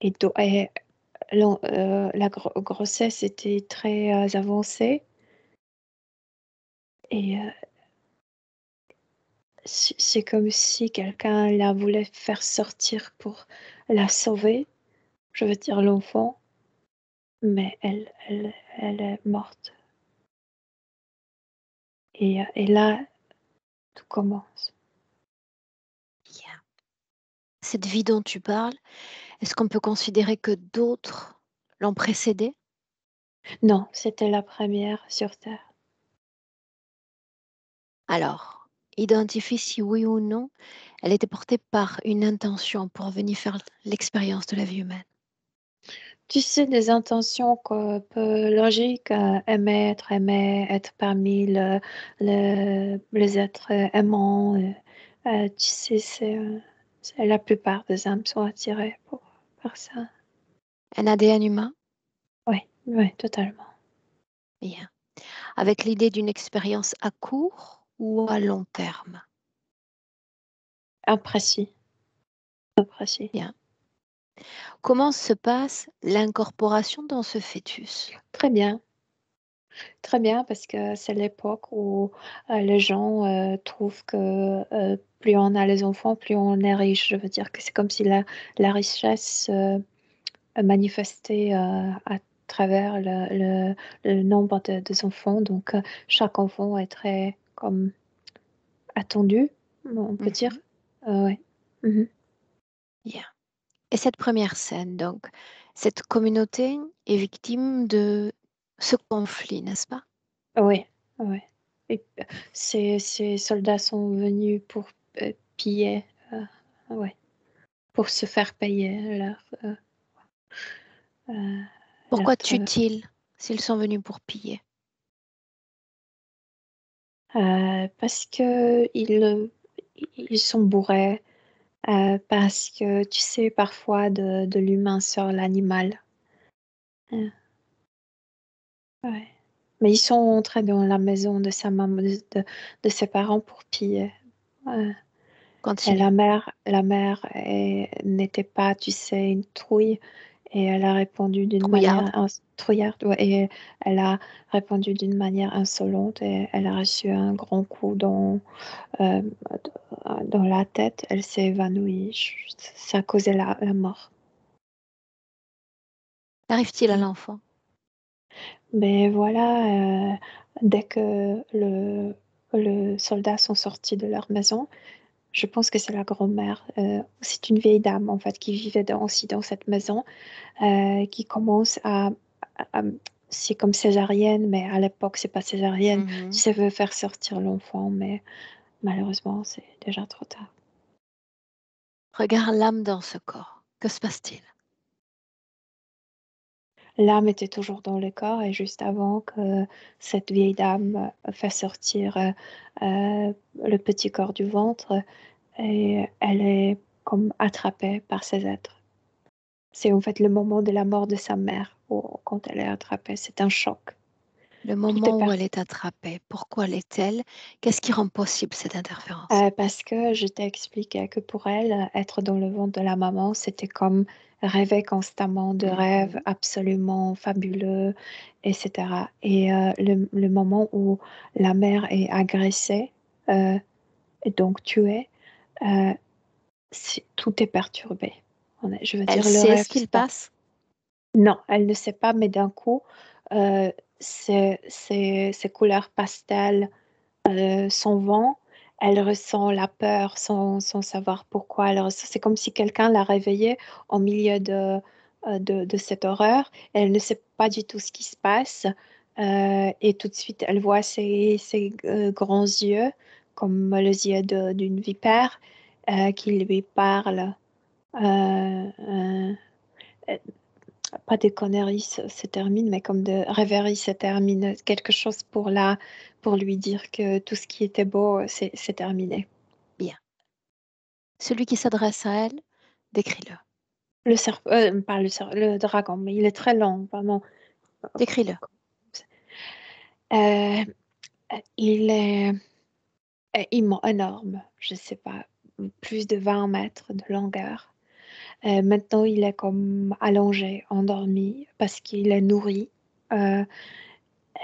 Et la grossesse était très avancée et c'est comme si quelqu'un la voulait faire sortir pour la sauver, je veux dire l'enfant. mais elle est morte. Et là, tout commence. Bien. Cette vie dont tu parles, est-ce qu'on peut considérer que d'autres l'ont précédée? Non, c'était la première sur Terre. Alors, identifie si oui ou non elle était portée par une intention pour venir faire l'expérience de la vie humaine. Tu sais, des intentions peu logiques, aimer, être parmi les êtres aimants. Tu sais, la plupart des âmes sont attirées par ça. Un ADN humain? Oui, oui, totalement. Bien. Avec l'idée d'une expérience à court ou à long terme? Imprécis. Bien. Comment se passe l'incorporation dans ce fœtus? Très bien. Très bien, parce que c'est l'époque où les gens trouvent que plus on a les enfants, plus on est riche. Je veux dire que c'est comme si la richesse manifestait à travers le nombre des enfants. Donc, chaque enfant est très comme attendu, on peut dire. Mhm. Ouais. Mhm. Bien. Et cette première scène, donc, cette communauté est victime de ce conflit, n'est-ce pas? Oui, oui. Et ces soldats sont venus pour piller, ouais, pour se faire payer euh, leur Pourquoi travail. tuent-ils s'ils sont venus pour piller? Parce que ils sont bourrés, parce que tu sais, parfois de l'humain sort l'animal. Euh, ouais. Mais ils sont entrés dans la maison de sa maman, de ses parents pour piller. Euh, et Continue. la mère n'était pas, tu sais, une trouille. Et elle a répondu d'une Trouillarde. manière trouillarde, ouais, et elle a répondu d'une manière insolente et elle a reçu un grand coup euh, dans la tête. Elle s'est évanouie. Ça a causé la mort. Qu'arrive-t-il à Mm. l'enfant? Mais voilà, dès que le soldat sont sortis de leur maison, je pense que c'est la grand-mère. C'est une vieille dame en fait qui vivait aussi dans cette maison, qui commence à- c'est comme césarienne, mais à l'époque c'est pas césarienne. Mhm. Ça veut faire sortir l'enfant, mais malheureusement c'est déjà trop tard. Regarde l'âme dans ce corps. Que se passe-t-il? L'âme était toujours dans le corps et juste avant que cette vieille dame fasse sortir le petit corps du ventre, et elle est comme attrapée par ces êtres. C'est en fait le moment de la mort de sa mère, quand elle est attrapée. C'est un choc. Le Tout est moment où elle parti. est attrapée, pourquoi l'est-elle? Qu'est-ce qui rend possible cette interférence? Parce que je t'ai expliqué que pour elle, être dans le ventre de la maman, c'était comme rêver constamment de rêves Mhm. absolument fabuleux, etc. Et le moment où la mère est agressée, euh, et donc tuée, euh, tout est perturbé. Je veux Elle dire, le sait rêve ce qu'il stop. passe? Non, elle ne sait pas, mais d'un coup, ces couleurs pastel s'en vont. Elle ressent la peur sans savoir pourquoi. C'est comme si quelqu'un l'a réveillée au milieu de cette horreur. Elle ne sait pas du tout ce qui se passe. Et tout de suite, elle voit ses grands yeux, comme les yeux d'une vipère, qui lui parlent. Euh, euh, Pas des conneries se termine, mais comme de rêveries se termine. Quelque chose pour lui dire que tout ce qui était beau, c'est terminé. Bien. Celui qui s'adresse à elle, décris-le. Pas le dragon, mais il est très long, vraiment. Décris-le. Euh, il est énorme, je sais pas, plus de 20 mètres de longueur. Maintenant, il est comme allongé, endormi, parce qu'il est nourri. Euh,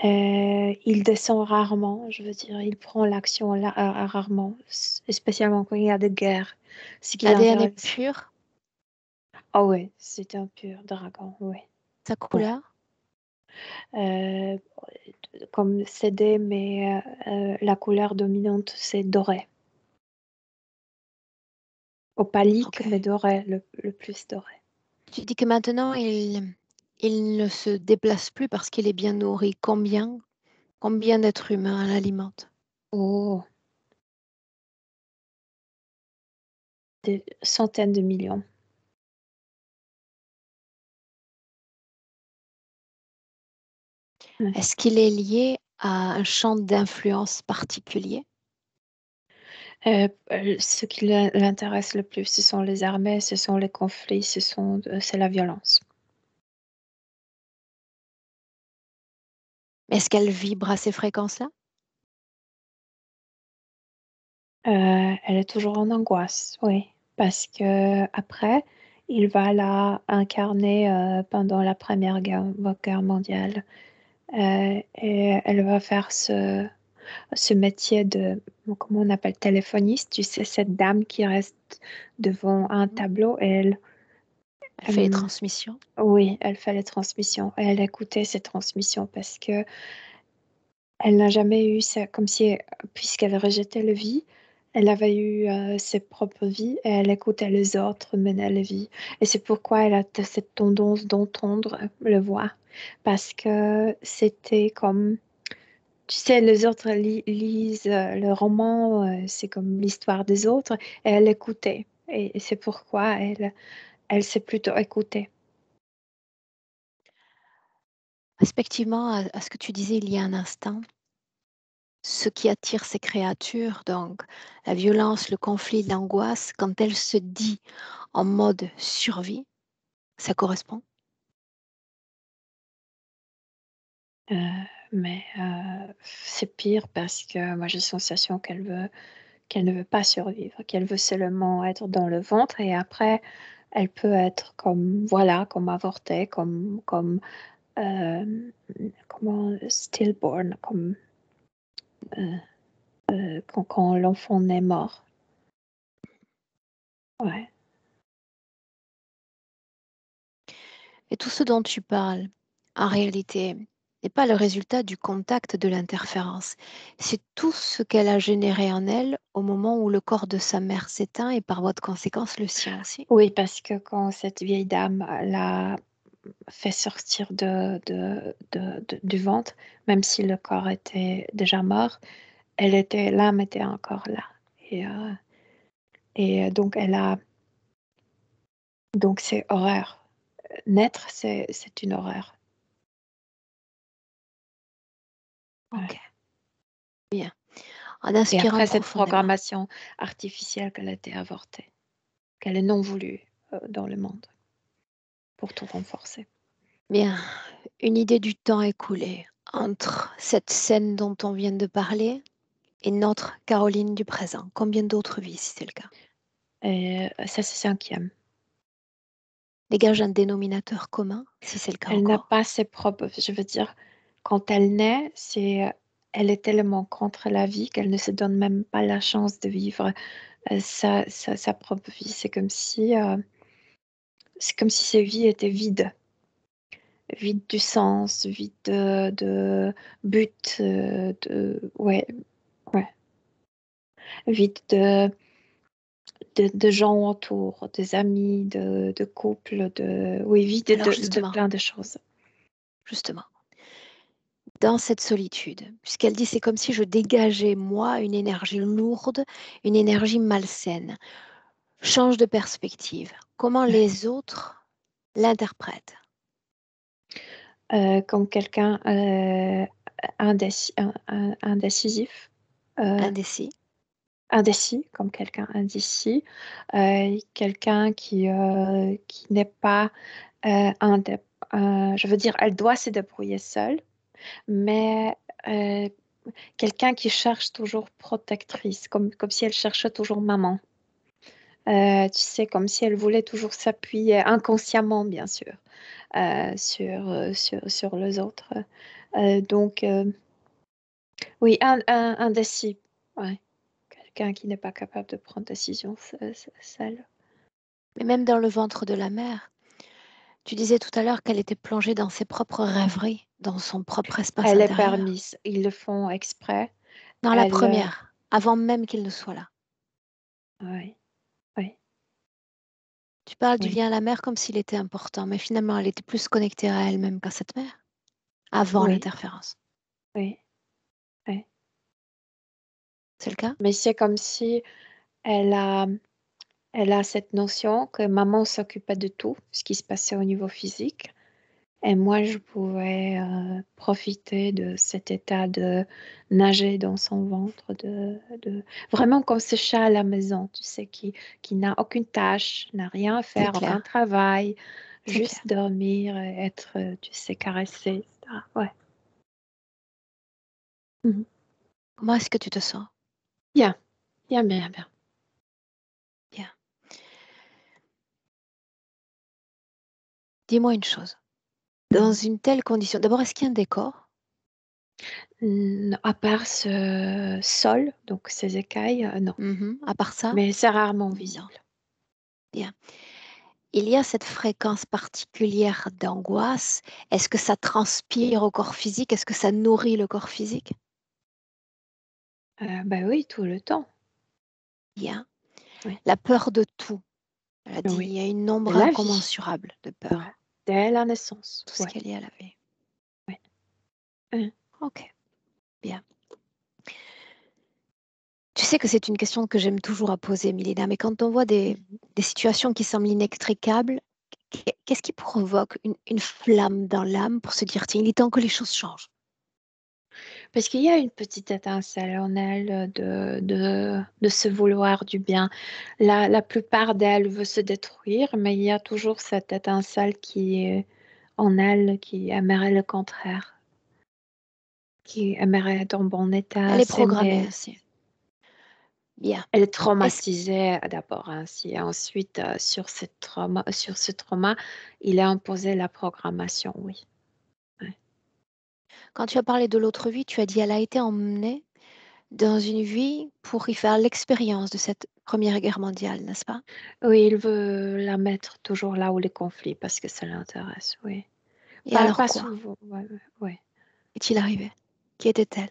il descend rarement, je veux dire, il prend l'action rarement, spécialement quand il y a des guerres. Ce qui L'ADN est l'intéresse. pur, Ah ouais, c'est un pur dragon, oui. sa Ouais. couleur. Euh, Comme CD, mais la couleur dominante, c'est doré. Opalique, Ok. mais doré, le plus doré. Tu dis que maintenant, il ne se déplace plus parce qu'il est bien nourri. Combien d'êtres humains l'alimentent? Oh, des centaines de millions. Ouais. Est-ce qu'il est lié à un champ d'influence particulier? Ce qui l'intéresse le plus, ce sont les armées, ce sont les conflits, c'est la violence. Est-ce qu'elle vibre à ces fréquences-là? Elle est toujours en angoisse, oui, parce que après, il va la incarner pendant la Guerre mondiale. Et elle va faire ce métier de, comment on appelle, téléphoniste. Tu sais, cette dame qui reste devant un Mhm. tableau et Elle fait les euh, transmissions. oui, elle fait les transmissions. Et elle écoutait ces transmissions parce que elle n'a jamais eu ça, comme si, puisqu'elle rejetait la vie, elle avait eu ses propres vies et elle écoutait les autres mener la vie. Et c'est pourquoi elle a cette tendance d'entendre le voix. Parce que c'était comme, tu sais, les autres lisent le roman, c'est comme l'histoire des autres, et elle écoutait. Et c'est pourquoi elle s'est plutôt écoutée. Respectivement à ce que tu disais il y a un instant, ce qui attire ces créatures, donc la violence, le conflit, l'angoisse, quand elle se dit en mode survie, ça correspond. Euh, mais c'est pire parce que moi j'ai la sensation qu'elle ne veut pas survivre, qu'elle veut seulement être dans le ventre et après elle peut être comme voilà, comme avortée, comme euh, comment stillborn, comme euh, quand l'enfant naît mort. Ouais. Et tout ce dont tu parles, en réalité, n'est pas le résultat du contact de l'interférence. C'est tout ce qu'elle a généré en elle au moment où le corps de sa mère s'éteint et par voie de conséquence le sien aussi. Oui, parce que quand cette vieille dame l'a fait sortir du ventre, même si le corps était déjà mort, l'âme était encore là. Et, euh, et donc donc c'est horreur. Naître, c'est une horreur. Ok, Ouais. bien. En Et inspirant après cette profondément. programmation artificielle qu'elle a été avortée, qu'elle est non voulue dans le monde, pour tout renforcer. Bien, une idée du temps écoulé entre cette scène dont on vient de parler et notre Caroline du présent. Combien d'autres vies, si c'est le cas? Et ça, c'est cinquième. Dégage un dénominateur commun, si c'est le cas Elle n'a encore. pas ses propres, je veux dire, quand elle naît, elle est tellement contre la vie qu'elle ne se donne même pas la chance de vivre sa propre vie. C'est comme si sa vie était vide, vide du sens, vide de but, ouais, ouais, vide de gens autour, des amis, de couples, oui, vide Alors de justement, plein de choses. justement, dans cette solitude, puisqu'elle dit c'est comme si je dégageais moi une énergie lourde, une énergie malsaine. Change de perspective. Comment Ouais. les autres l'interprètent? Comme quelqu'un indécisif, euh, Indécis, indécis, comme quelqu'un indécis, quelqu'un qui n'est pas indép- je veux dire, elle doit se débrouiller seule, mais euh, quelqu'un qui cherche toujours protectrice, comme si elle cherchait toujours maman. Tu sais, comme si elle voulait toujours s'appuyer inconsciemment, bien sûr, sur les autres. Donc, oui, indécis. Ouais. Quelqu'un qui n'est pas capable de prendre décision seul. mais même dans le ventre de la mère, Tu disais tout à l'heure qu'elle était plongée dans ses propres rêveries, dans son propre espace Elle est intérieur. permise. Ils le font exprès. Dans la Elle, première, avant même qu'il ne soit là. oui, oui, Tu parles du oui, lien à la mère comme s'il était important, mais finalement, elle était plus connectée à elle-même qu'à cette mère, avant oui, l'interférence. oui, oui. C'est le cas? Mais c'est comme si elle a, elle a cette notion que maman s'occupait de tout ce qui se passait au niveau physique. Et moi, je pouvais profiter de cet état de nager dans son ventre, vraiment comme ce chat à la maison, tu sais, qui n'a aucune tâche, n'a rien à C'est faire, aucun clair, travail, c'est clair. juste dormir, et être, tu sais, caressé, etc. Ouais. Mhm. Comment est-ce que tu te sens? Bien, bien, bien, bien. Bien. Dis-moi une chose. Dans Mhm. une telle condition, d'abord, est-ce qu'il y a un décor? À part ce sol, donc ces écailles, non. À part ça? Mais c'est rarement Non. visible. Bien. Il y a cette fréquence particulière d'angoisse. Est-ce que ça transpire au corps physique? Est-ce que ça nourrit le corps physique? Ben oui, tout le temps. Bien. Oui, La peur de tout. Elle a dit, il oui. y a une De nombre la vie. incommensurable de Ouais. peurs. Dès la naissance. Tout ce Ouais. qui est lié à la vie. Ouais. Hein. Ok, bien. Tu sais que c'est une question que j'aime toujours à poser, Milena, mais quand on voit Mhm. des situations qui semblent inextricables, qu'est-ce qui provoque une flamme dans l'âme pour se dire, tiens, il est temps que les choses changent? Parce qu'il y a une petite étincelle en elle de se vouloir du bien. La plupart d'elles veut se détruire, mais il y a toujours cette étincelle qui est en elle qui aimerait le contraire, qui aimerait être en bon état, Elle est programmée s'aimer. ainsi. Bien. Elle est Est-ce traumatisée d'abord ainsi, et ensuite sur ce trauma, il a imposé la programmation, oui. Ouais. Quand tu as parlé de l'autre vie, tu as dit elle a été emmenée dans une vie pour y faire l'expérience de cette Première Guerre mondiale, n'est-ce pas? Oui, il veut la mettre toujours là où les conflits parce que ça l'intéresse, oui. Et alors Pas quoi souvent, ouais, ouais, ouais. est-il arrivé? Qui était-elle?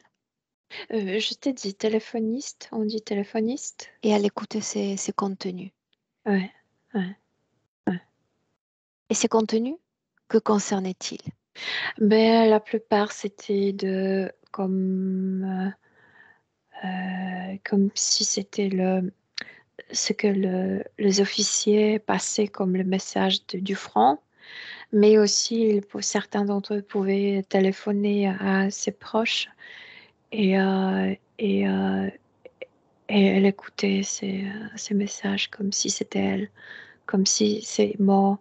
Je t'ai dit téléphoniste, on dit téléphoniste? Et elle écoutait ces contenus. Ouais, ouais, ouais. Et ces contenus, que concernaient-ils? Ben, la plupart, c'était comme si c'était ce que les officiers passaient comme le message du front, mais aussi certains d'entre eux pouvaient téléphoner à ses proches et, et elle écoutait ces messages comme si c'était elle, comme si ces mots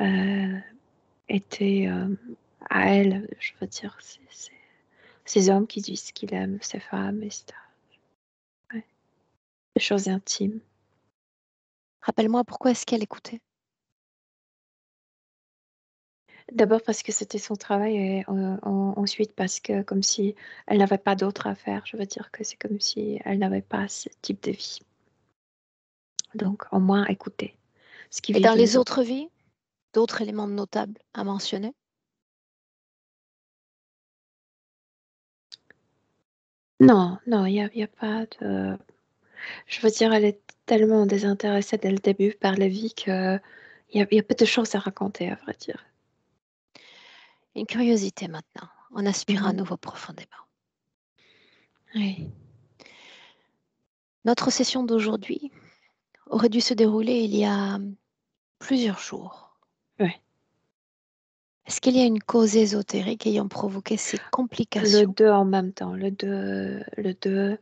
euh, étaient à elle, je veux dire, ces hommes qui disent qu'ils aiment ces femmes, etc. Ouais. Des choses intimes. Rappelle-moi pourquoi est-ce qu'elle écoutait? D'abord parce que c'était son travail et ensuite parce que comme si elle n'avait pas d'autre à faire. Je veux dire que c'est comme si elle n'avait pas ce type de vie. Donc au moins écouter ce qu'ils Et dans vivent les les autres autres. vies, d'autres éléments notables à mentionner? Non, non, y a pas de... Je veux dire, elle est tellement désintéressée dès le début par la vie que y a peu de choses à raconter, à vrai dire. Une curiosité maintenant. On aspire à Mhm. nouveau profondément. Oui. Notre session d'aujourd'hui aurait dû se dérouler il y a plusieurs jours. Ouais. Est-ce qu'il y a une cause ésotérique ayant provoqué ces Le complications? deux en même temps. Le deux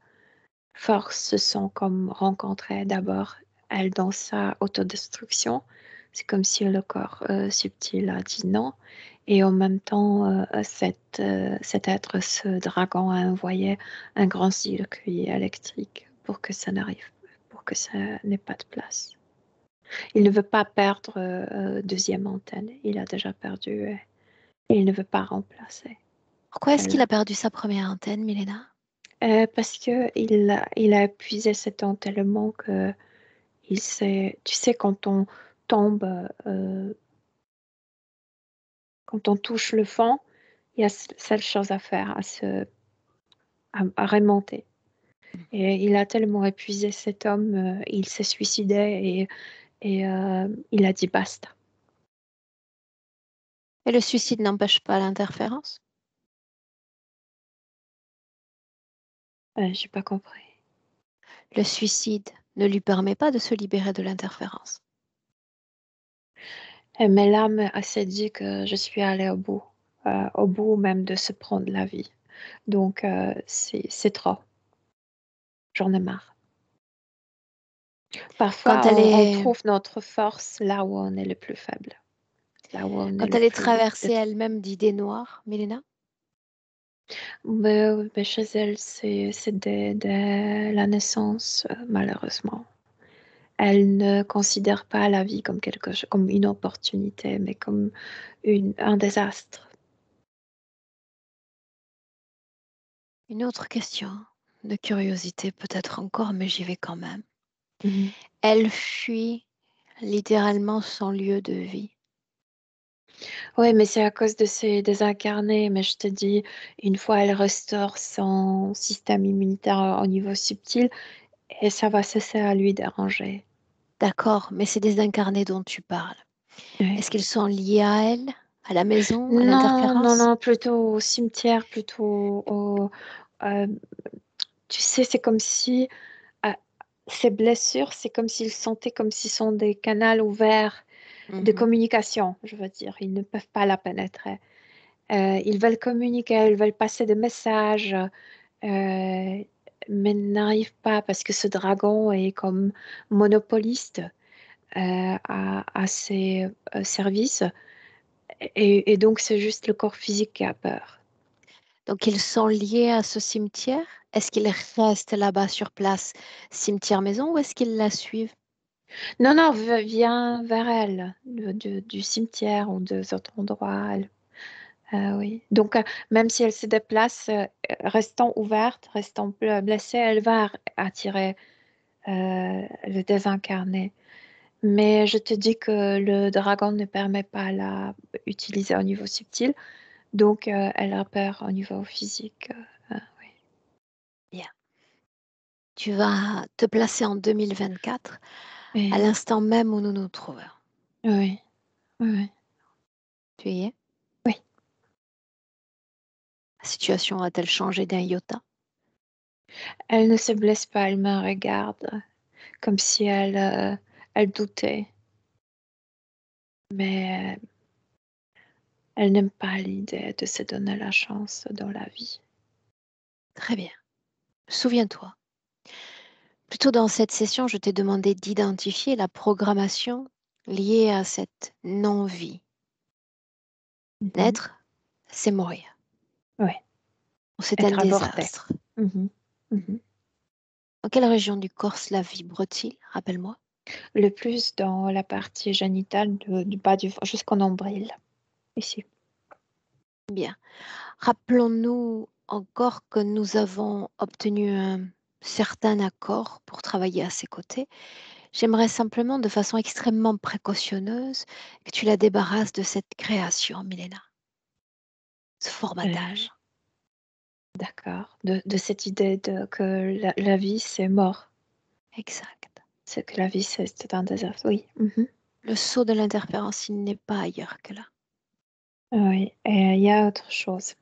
forces se sont comme rencontrées d'abord. Elle dans sa autodestruction. C'est comme si le corps subtil a dit non. Et en même temps, cet être, ce dragon, a envoyé un grand circuit électrique pour que ça n'arrive, pour que ça n'ait pas de place. Il ne veut pas perdre deuxième antenne. Il a déjà perdu et il ne veut pas remplacer Pourquoi est-ce qu'il celle-là. a perdu sa première antenne, Milena? Parce que il a épuisé ce temps tellement que tu sais, quand on tombe quand on touche le fond, il y a seule chose à faire, à remonter. Et il a tellement épuisé cet homme, il s'est suicidé et il a dit basta. Et le suicide n'empêche pas l'interférence? J'ai pas compris. Le suicide ne lui permet pas de se libérer de l'interférence. Mais l'âme s'est dit que je suis allée au bout même de se prendre la vie. Donc c'est trop. J'en ai marre. Parfois, Quand elle on est, trouve notre force là où on est le plus faible, là où on est quand le elle est plus... traversée elle-même d'idées noires, Milena? Mais chez elle, c'est dès la naissance, malheureusement. Elle ne considère pas la vie comme quelque chose, comme une opportunité, mais comme un désastre. Une autre question de curiosité peut-être encore, mais j'y vais quand même. Mhm. Elle fuit littéralement son lieu de vie. Oui, mais c'est à cause de ces désincarnés. Mais je te dis, une fois elle restaure son système immunitaire au niveau subtil, et ça va cesser à lui déranger. D'accord, mais ces désincarnés dont tu parles, Oui. est-ce qu'ils sont liés à elle, à la maison, à Non, non, l'interférence? non, plutôt au cimetière, plutôt au... euh, tu sais, c'est comme si euh, ces blessures, c'est comme s'ils sentaient comme s'ils sont des canaux ouverts de Mhm. communication, je veux dire. Ils ne peuvent pas la pénétrer. Ils veulent communiquer, ils veulent passer des messages, mais n'arrivent pas parce que ce dragon est comme monopoliste à ses services. Et donc, c'est juste le corps physique qui a peur. Donc ils sont liés à ce cimetière? Est-ce qu'ils restent là-bas sur place, cimetière maison, ou est-ce qu'ils la suivent? Non, non, viens vers elle, du cimetière ou des autres endroits. Oui. Donc, même si elle se déplace, restant ouverte, restant blessée, elle va attirer le désincarné. Mais je te dis que le dragon ne permet pas la utiliser au niveau subtil, donc elle a peur au niveau physique. Oui. Bien. Tu vas te placer en 2024, à Et- l'instant même où nous nous trouvons. oui, oui, Tu y es? oui. La situation a-t-elle changé d'un iota? Elle ne se blesse pas, elle me regarde comme si elle doutait, mais elle n'aime pas l'idée de se donner la chance dans la vie. Très bien. Souviens-toi. Plutôt dans cette session, je t'ai demandé d'identifier la programmation liée à cette non-vie. Mhm. Naître, c'est mourir. Oui, C'est un être avorté. désastre. Mhm. Mhm. Dans quelle région du corps cela vibre-t-il? Rappelle-moi. Le plus dans la partie génitale du bas du ventre jusqu'au nombril, ici. Bien. Rappelons-nous encore que nous avons obtenu un certain accord pour travailler à ses côtés. J'aimerais simplement, de façon extrêmement précautionneuse, que tu la débarrasses de cette création, Milena, ce Euh, formatage. d'accord. De cette idée que la vie, c'est mort. Exact. C'est que la vie, c'est un désastre. Oui. Mhm. Le saut de l'interférence, il n'est pas ailleurs que là. Oui. Et il y a autre chose.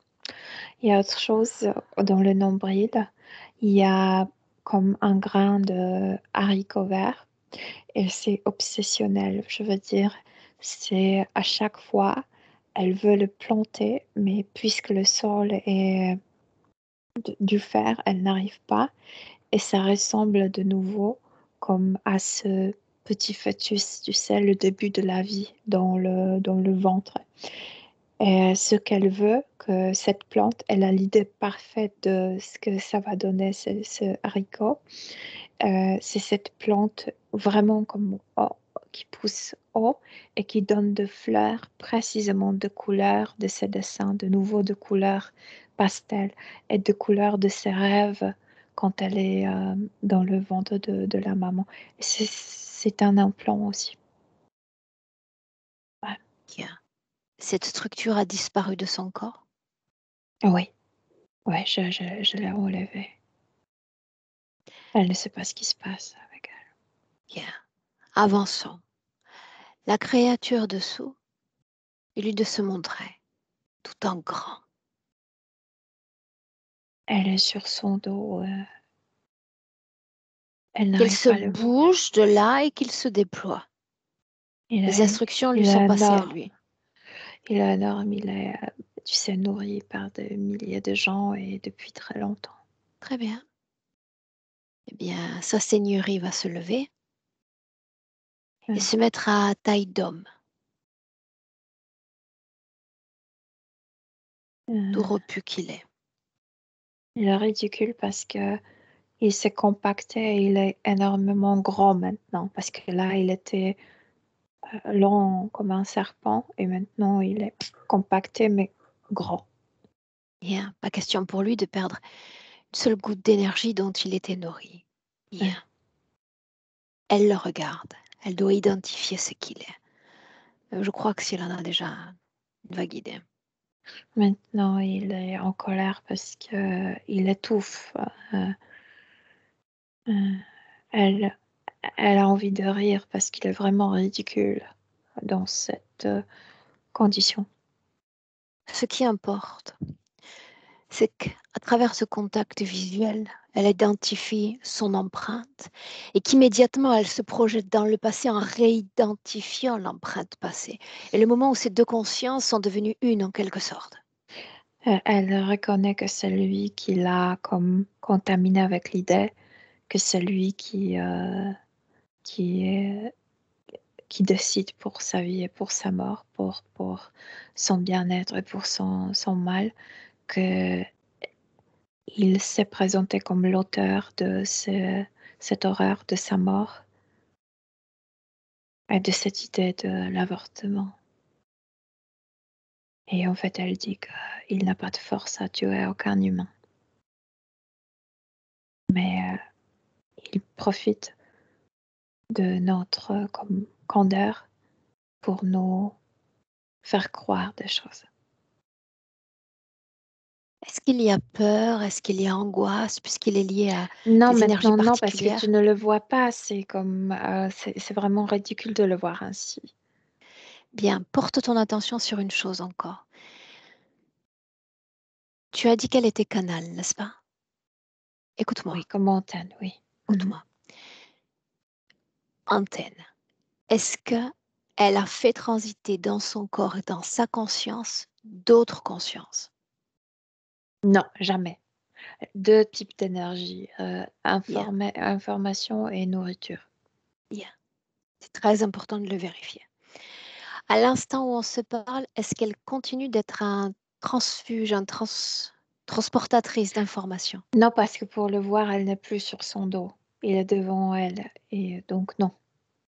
Il y a autre chose dans le nombril. Il y a comme un grain de haricot vert et c'est obsessionnel. Je veux dire, c'est à chaque fois, elle veut le planter, mais puisque le sol est du fer, elle n'arrive pas et ça ressemble de nouveau comme à ce petit fœtus, tu sais, le début de la vie dans le ventre. Et ce qu'elle veut, que cette plante, elle a l'idée parfaite de ce que ça va donner, ce haricot. C'est cette plante vraiment comme qui pousse haut et qui donne de fleurs précisément de couleurs de ses dessins, de nouveau de couleurs pastel et de couleurs de ses rêves quand elle est dans le ventre de la maman. C'est un implant aussi. Ouais. Bien. Cette structure a disparu de son corps? Oui, ouais, je l'ai relevée. Elle ne sait pas ce qui se passe avec elle. Bien. Avançons. La créature dessous, il lui de se montrer, tout en grand. Elle est sur son dos, elle Qu'il n'arrive se pas à le voir. bouge de là et qu'il se déploie. Il Les est instructions lui il sont est passées à énorme, lui. il est énorme, il est, tu sais, nourri par des milliers de gens et depuis très longtemps. Très bien. Eh bien, sa seigneurie va se lever et se mettre à taille d'homme, tout Heu, repu qu'il est. il est ridicule parce qu'il s'est compacté et il est énormément grand maintenant parce que là, il était, lent comme un serpent et maintenant il est compacté mais grand. Bien, pas question pour lui de perdre une seule goutte d'énergie dont il était nourri. Bien. Ouais. Elle le regarde. Elle doit identifier ce qu'il est. Je crois que si elle en a déjà une vague idée. Maintenant, il est en colère parce qu'il étouffe, heu, elle elle a envie de rire parce qu'il est vraiment ridicule dans cette, condition. Ce qui importe, c'est qu'à travers ce contact visuel, elle identifie son empreinte et qu'immédiatement elle se projette dans le passé en réidentifiant l'empreinte passée. Et le moment où ces deux consciences sont devenues une en quelque sorte. Elle reconnaît que c'est lui qui l'a comme contaminé avec l'idée, que c'est lui qui est qui décide pour sa vie et pour sa mort, pour son bien-être et pour son mal, qu'il s'est présenté comme l'auteur de cette horreur de sa mort et de cette idée de l'avortement. Et en fait, elle dit qu'il n'a pas de force à tuer aucun humain. Mais, il profite de notre, comme candeur pour nous faire croire des choses. Est-ce qu'il y a peur? Est-ce qu'il y a angoisse puisqu'il est lié à Non, des énergies maintenant non, parce que tu particulières? ne le vois pas, c'est comme, c'est vraiment ridicule de le voir ainsi. Bien, porte ton attention sur une chose encore. Tu as dit qu'elle était canal, n'est-ce pas? Oui, Écoute-moi, comme antenne, oui. Mmh. écoute-moi. Antenne. Est-ce que elle a fait transiter dans son corps et dans sa conscience d'autres consciences? Non, jamais. 2 types d'énergie, Bien, information et nourriture. bien. C'est très important de le vérifier. À l'instant où on se parle, est-ce qu'elle continue d'être un transfuge, transportatrice d'informations? Non, parce que pour le voir, elle n'est plus sur son dos. Il est devant elle et donc non,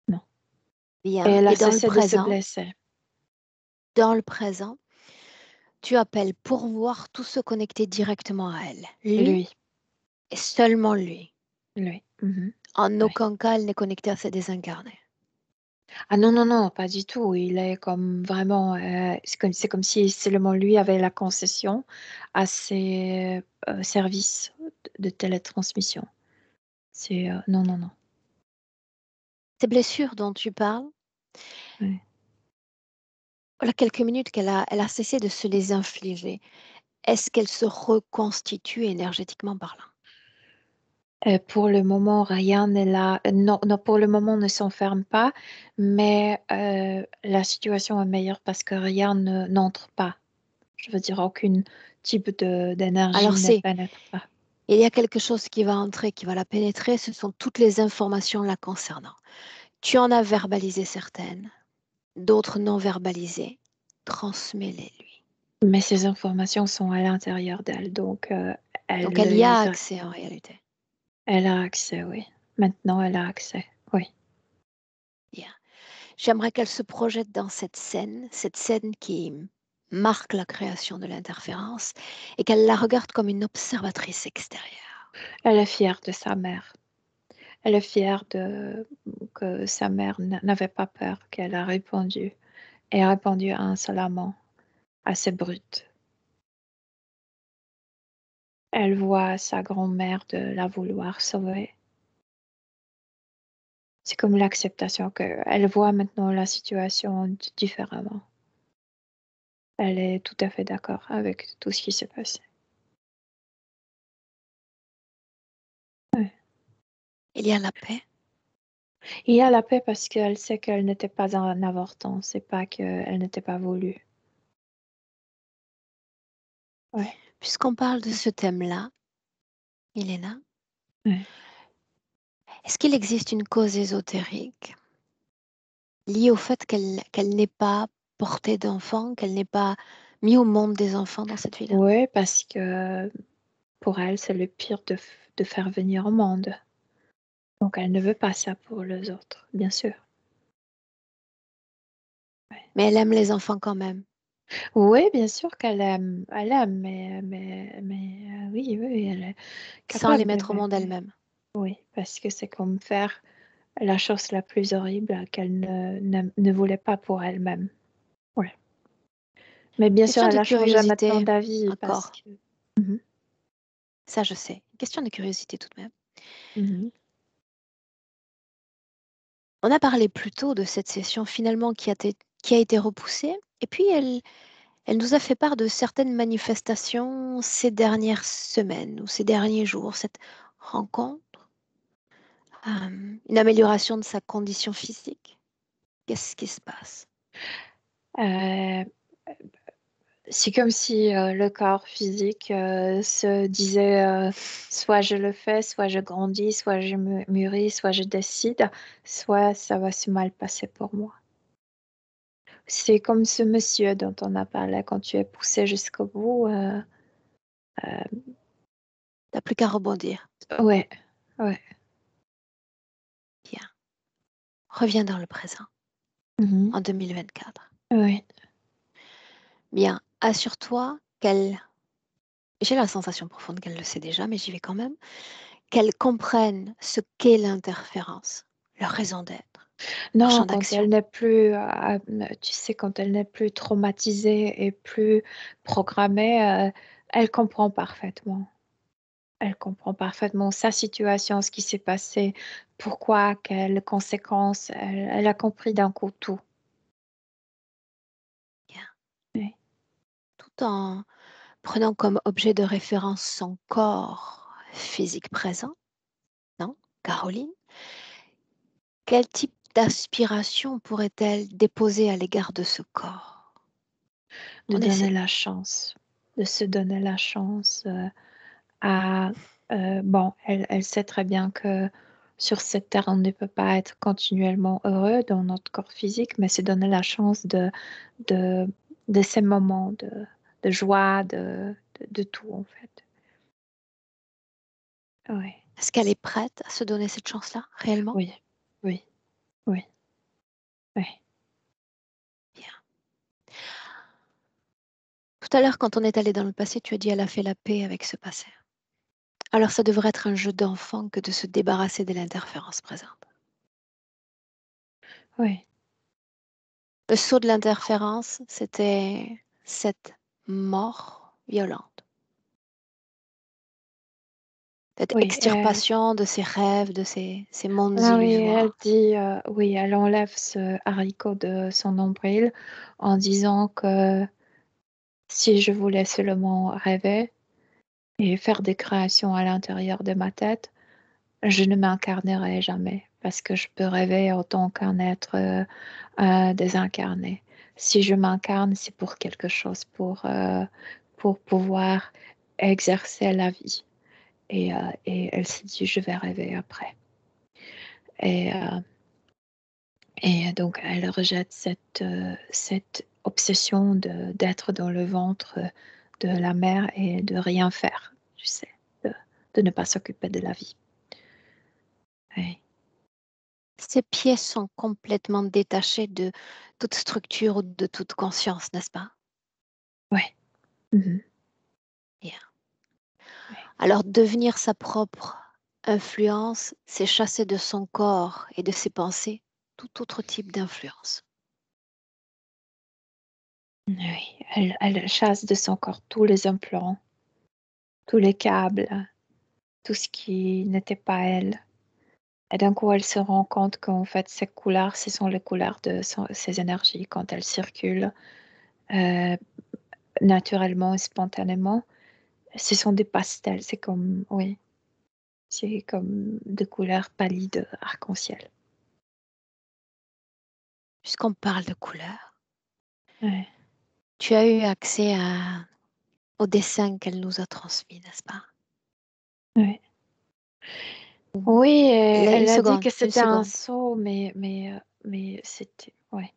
non. Et Bien. elle a Et cessé de se blesser. dans le présent, tu appelles pour voir tout se connecter directement à elle. Lui Lui, et seulement lui. lui. Mmh. En Ouais. aucun cas, elle n'est connectée à ses désincarnés. Ah non, non, non, pas du tout. Il est comme vraiment, c'est comme si seulement lui avait la concession à ces, services de télétransmission. C'est, non, non, non. Ces blessures dont tu parles, Ouais. voilà quelques minutes elle a cessé de se les infliger. Est-ce qu'elle se reconstitue énergétiquement parlant? Pour le moment, rien n'est là. Non, non, pour le moment, on ne s'enferme pas, mais la situation est meilleure parce que rien ne n'entre pas. Je veux dire, aucune type d'énergie Alors ne pénètre pas. il y a quelque chose qui va entrer, qui va la pénétrer, ce sont toutes les informations la concernant. Tu en as verbalisé certaines, d'autres non verbalisées. Transmets-les lui. Mais ces informations sont à l'intérieur d'elle, donc elle Donc elle y a les a accès en réalité. elle a accès, oui. Maintenant, elle a accès, oui. Bien. J'aimerais qu'elle se projette dans cette scène qui marque la création de l'interférence et qu'elle la regarde comme une observatrice extérieure. Elle est fière de sa mère. Elle est fière de que sa mère n'avait pas peur, qu'elle a répondu et répondu insolemment, assez brute. Elle voit sa grand-mère de la vouloir sauver. C'est comme l'acceptation qu'elle voit maintenant la situation différemment. Elle est tout à fait d'accord avec tout ce qui s'est passé. Ouais. Il y a la paix. Il y a la paix parce qu'elle sait qu'elle n'était pas un avorton, c'est pas qu'elle n'était pas voulue. Ouais. Puisqu'on parle de ce thème-là, Elena, Ouais. est-ce qu'il existe une cause ésotérique liée au fait qu'elle n'ait pas porté d'enfant, qu'elle n'ait pas mis au monde des enfants dans cette vie-là? Ouais, parce que pour elle, c'est le pire de faire venir au monde. Donc elle ne veut pas ça pour les autres, bien sûr. Ouais. Mais elle aime les enfants quand même. Oui, bien sûr qu'elle aime, mais oui, oui, elle est Sans les capable mettre au monde d'aimer. elle-même. Oui, parce que c'est comme faire la chose la plus horrible qu'elle ne voulait pas pour elle-même. Ouais. Mais bien sûr, Question elle de a changé maintenant curiosité d'avis parce encore. que. Mhm, Ça, je sais. Question de curiosité tout de même. mhm. On a parlé plus tôt de cette session finalement qui a été repoussée. Et puis, elle nous a fait part de certaines manifestations ces dernières semaines ou ces derniers jours. Cette rencontre, une amélioration de sa condition physique. Qu'est-ce qui se passe? Euh, c'est comme si le corps physique se disait soit je le fais, soit je grandis, soit je mûris, soit je décide, soit ça va se mal passer pour moi. C'est comme ce monsieur dont on a parlé quand tu es poussé jusqu'au bout. Euh, T'as plus qu'à rebondir. ouais, ouais. Bien. Reviens dans le présent, Mhm. en 2024. Ouais. Bien. Assure-toi qu'elle, j'ai la sensation profonde qu'elle le sait déjà, mais j'y vais quand même, qu'elle comprenne ce qu'est l'interférence, leur raison d'être, leur Non, champ quand d'action. elle n'est plus, tu sais, quand elle n'est plus traumatisée et plus programmée, elle comprend parfaitement. Elle comprend parfaitement sa situation, ce qui s'est passé, pourquoi, quelles conséquences. Elle a compris d'un coup tout. Bien. Oui. Tout en prenant comme objet de référence son corps physique présent, non, Caroline, quel type d'aspiration pourrait-elle déposer à l'égard de ce corps? De On donner essaie. la chance, de se donner la chance à... bon, elle sait très bien que sur cette terre, on ne peut pas être continuellement heureux dans notre corps physique, mais se donner la chance de, de ces moments de joie, de tout, en fait. Oui, Est-ce qu'elle est prête à se donner cette chance-là, réellement? oui, oui, oui, oui. Bien. Tout à l'heure, quand on est allé dans le passé, tu as dit elle a fait la paix avec ce passé. Alors ça devrait être un jeu d'enfant que de se débarrasser de l'interférence présente. Oui. Le saut de l'interférence, c'était cette mort violente, cette Oui, extirpation de ses rêves, de ces mondes ah oui, elle illusoires. dit, oui, elle enlève ce haricot de son nombril en disant que si je voulais seulement rêver et faire des créations à l'intérieur de ma tête, je ne m'incarnerai jamais parce que je peux rêver en tant qu'un être désincarné. Si je m'incarne, c'est pour quelque chose, pour pouvoir exercer la vie. Et elle s'est dit, je vais rêver après. Et, euh, et donc, elle rejette cette obsession d'être dans le ventre de la mère et de rien faire, tu sais, de ne pas s'occuper de la vie. Oui, Ces pièces sont complètement détachées de toute structure ou de toute conscience, n'est-ce pas? ouais. Mhm. Bien. Ouais. Alors devenir sa propre influence, c'est chasser de son corps et de ses pensées tout autre type d'influence. Oui, elle chasse de son corps tous les implants, tous les câbles, tout ce qui n'était pas elle. Et d'un coup, elle se rend compte qu'en fait, ces couleurs, ce sont les couleurs de ses énergies quand elles circulent naturellement et spontanément. Ce sont des pastels, c'est comme, oui, c'est comme des couleurs pallides arc-en-ciel. Puisqu'on parle de couleurs, Ouais, tu as eu accès au dessin qu'elle nous a transmis, n'est-ce pas? ouais. Oui, elle Une a dit seconde, que une c'était un seconde. saut, mais c'était, ouais.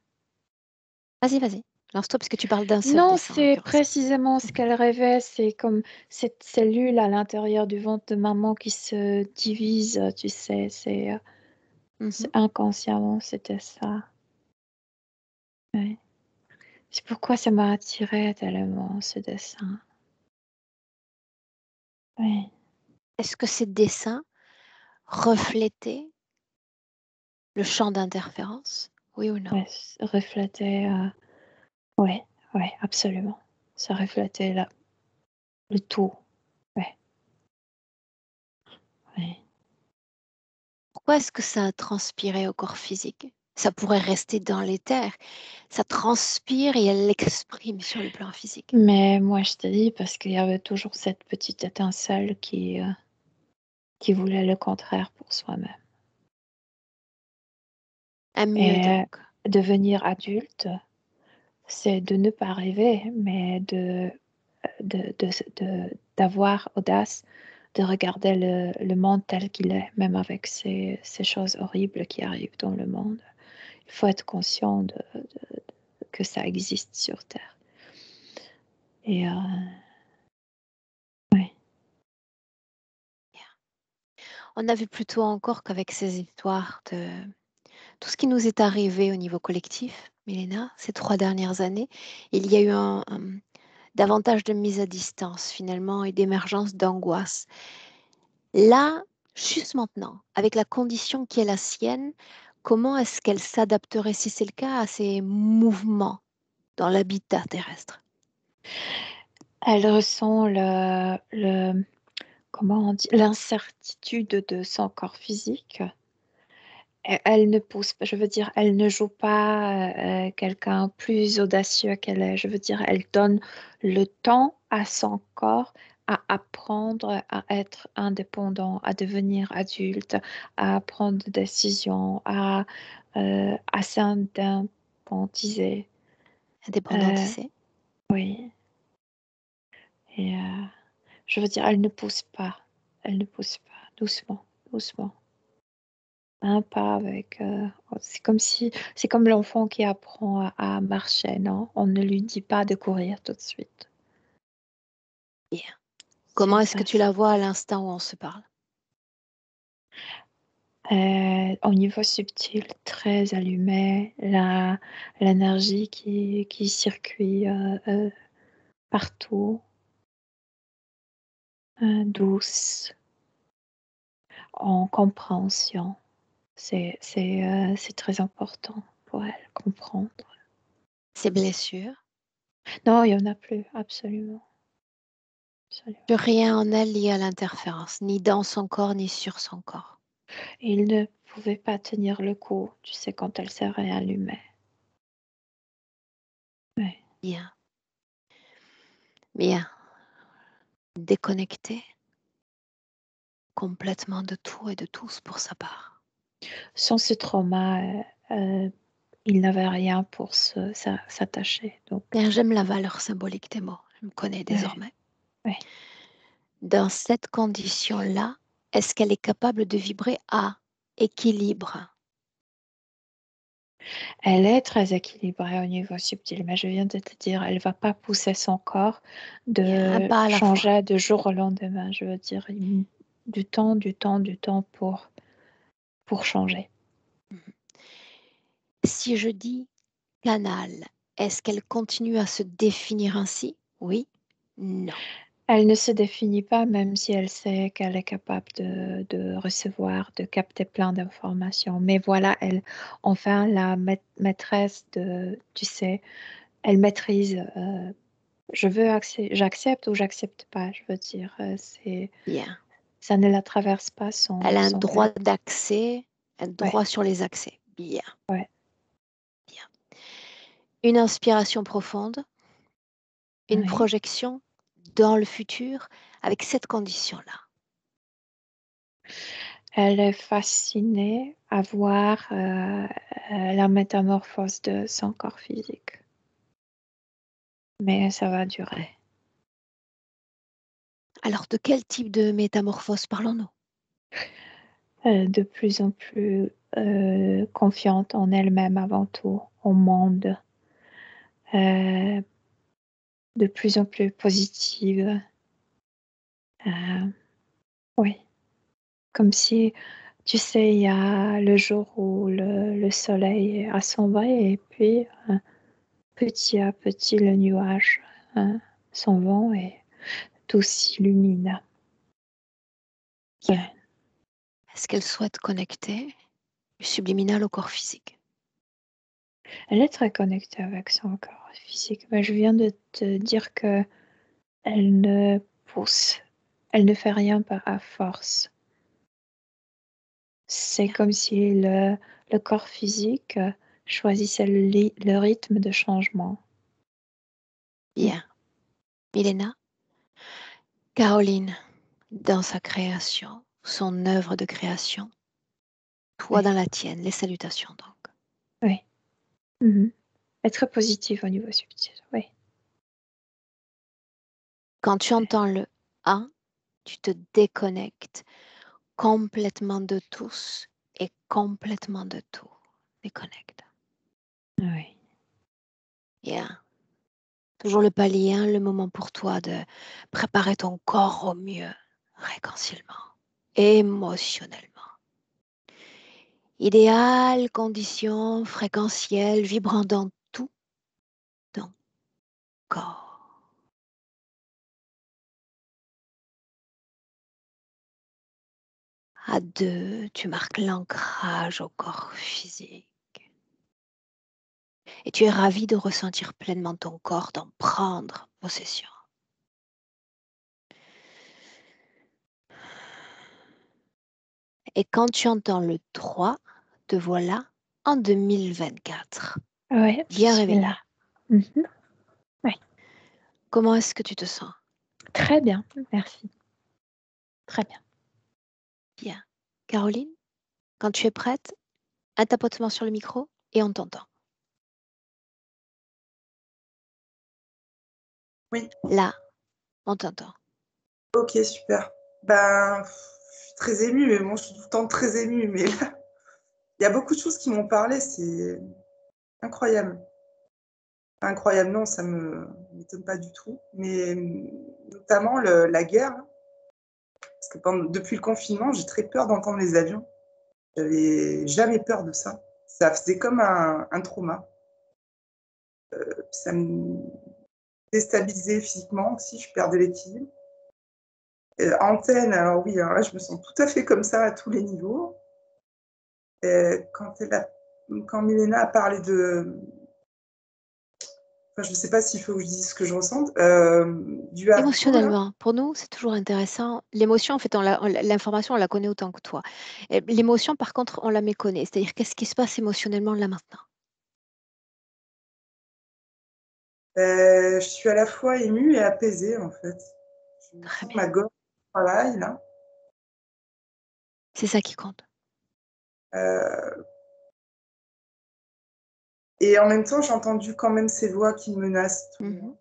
Vas-y, lance-toi parce que tu parles d'un seul Non, dessin en c'est l'occurrence. précisément ce qu'elle rêvait. C'est comme cette cellule à l'intérieur du ventre de maman qui se divise, tu sais, c'est Mhm. inconsciemment, c'était ça. Ouais. C'est pourquoi ça m'a attiré tellement, ce dessin. Oui, Est-ce que ces dessins reflétaient le champ d'interférence? Oui ou non? ouais, reflétait, ouais, ouais, absolument. Ça reflétait le tout. Ouais, ouais. Pourquoi est-ce que ça a transpiré au corps physique? Ça pourrait rester dans l'éther. Ça transpire et elle l'exprime sur le plan physique. Mais moi, je te dis, parce qu'il y avait toujours cette petite étincelle qui voulait le contraire pour soi-même. Un mieux Et donc. devenir adulte, c'est de ne pas rêver, mais d'avoir audace, de regarder le monde tel qu'il est, même avec ces choses horribles qui arrivent dans le monde. Il faut être conscient que ça existe sur Terre. Et ouais, On a vu plutôt encore qu'avec ces histoires de tout ce qui nous est arrivé au niveau collectif, Milena, ces 3 dernières années, il y a eu davantage de mise à distance finalement et d'émergence d'angoisse. Là, juste maintenant, avec la condition qui est la sienne, comment est-ce qu'elle s'adapterait, si c'est le cas, à ces mouvements dans l'habitat terrestre? elle ressent comment on dit, l'incertitude de son corps physique. Elle ne pousse pas, je veux dire, elle ne joue pas quelqu'un plus audacieux qu'elle est. Je veux dire, elle donne le temps à son corps à apprendre à être indépendant, à devenir adulte, à prendre des décisions, à s'indépendiser. Euh, Indépendantisée? oui, et je veux dire, elle ne pousse pas. Elle ne pousse pas, doucement, doucement. Un pas avec. C'est comme l'enfant qui apprend à marcher, non? On ne lui dit pas de courir tout de suite. Bien. C'est Comment est-ce que ça. tu la vois à l'instant où on se parle? Au niveau subtil, très allumé, l'énergie qui circule partout, douce, en compréhension. C'est très important pour elle, comprendre. Ces blessures? Non, il n'y en a plus, absolument. Absolument. Plus rien en elle lié à l'interférence, ni dans son corps, ni sur son corps. Et il ne pouvait pas tenir le coup, tu sais, quand elle s'est réallumée. Ouais. Bien. Bien. Déconnectée complètement de tout et de tous pour sa part. Sans ce trauma, il n'avait rien pour s'attacher. Donc, Bien, j'aime la valeur symbolique des mots. Je me connais ouais, désormais. ouais. Dans cette condition-là, est-ce qu'elle est capable de vibrer à équilibre? Elle est très équilibrée au niveau subtil, mais je viens de te dire, elle va pas pousser son corps Bien, un de pas à la fois. changer de jour au lendemain. Je veux dire, du temps pour changer. Si je dis canal, est-ce qu'elle continue à se définir ainsi? Oui? Non. Elle ne se définit pas, même si elle sait qu'elle est capable de recevoir, de capter plein d'informations. Mais voilà, elle, enfin, la maîtresse tu sais, elle maîtrise. J'accepte ou j'accepte pas, je veux dire. Bien. Ça ne la traverse pas Elle a un son droit cœur. d'accès, un Ouais, droit sur les accès. Bien, ouais. bien. Une inspiration profonde, une Ouais. projection dans le futur avec cette condition-là. Elle est fascinée à voir la métamorphose de son corps physique. Mais ça va durer. Alors, de quel type de métamorphose parlons-nous? De plus en plus confiante en elle-même avant tout, au monde. De plus en plus positive. Oui, comme si, tu sais, il y a le jour où le soleil a sombré et puis petit à petit le nuage s'en va et tout s'illumine. Bien. Ouais. Est-ce qu'elle souhaite connecter du subliminal au corps physique? Elle est très connectée avec son corps physique, mais je viens de te dire que elle ne pousse, elle ne fait rien par à force. C'est Bien. comme si le corps physique choisissait le rythme de changement. Bien. Milena, Caroline, dans sa création, son œuvre de création, toi Oui, dans la tienne, les salutations donc. oui. Mhm. Elle est très positive au niveau subtil, oui. Quand tu entends le A, tu te déconnectes complètement de tous et complètement de tout. Déconnecte. Oui, Bien. Toujours le palier 1, le moment pour toi de préparer ton corps au mieux, réconciliement, émotionnellement. Idéal, condition, fréquentiel, vibrant dans tout ton corps. À 2, tu marques l'ancrage au corps physique. Et tu es ravi de ressentir pleinement ton corps, d'en prendre possession. Et quand tu entends le 3, te voilà en 2024. ouais, je Bien suis réveillé. là. Mhm. Oui, Comment est-ce que tu te sens? très bien, merci. Très bien. Bien. Caroline, quand tu es prête, un tapotement sur le micro et on t'entend. Oui, Là, on t'entend. ok, super. Ben, je suis très émue, mais bon, je suis tout le temps très émue, mais là, il y a beaucoup de choses qui m'ont parlé, c'est incroyable. Incroyable, non, ça me m'étonne pas du tout, mais notamment la guerre, hein, parce que depuis le confinement, j'ai très peur d'entendre les avions. J'avais jamais peur de ça. Ça faisait comme un trauma. Ça me déstabilisait physiquement aussi, je perdais l'équilibre. Antenne, alors oui, alors là, je me sens tout à fait comme ça à tous les niveaux. Quand quand Milena a parlé de, enfin, je ne sais pas s'il faut que je dise ce que je ressente, du abdo, là. Émotionnellement, pour nous, c'est toujours intéressant. L'émotion, en fait, l'information, on la connaît autant que toi. Et l'émotion, par contre, on la méconnaît. C'est-à-dire, qu'est-ce qui se passe émotionnellement là maintenant? Je suis à la fois émue et apaisée, en fait. Je Très sens bien. ma gorge qui travaille, là. C'est ça qui compte. Euh, et en même temps, j'ai entendu quand même ces voix qui me menacent tout le Mhm. long.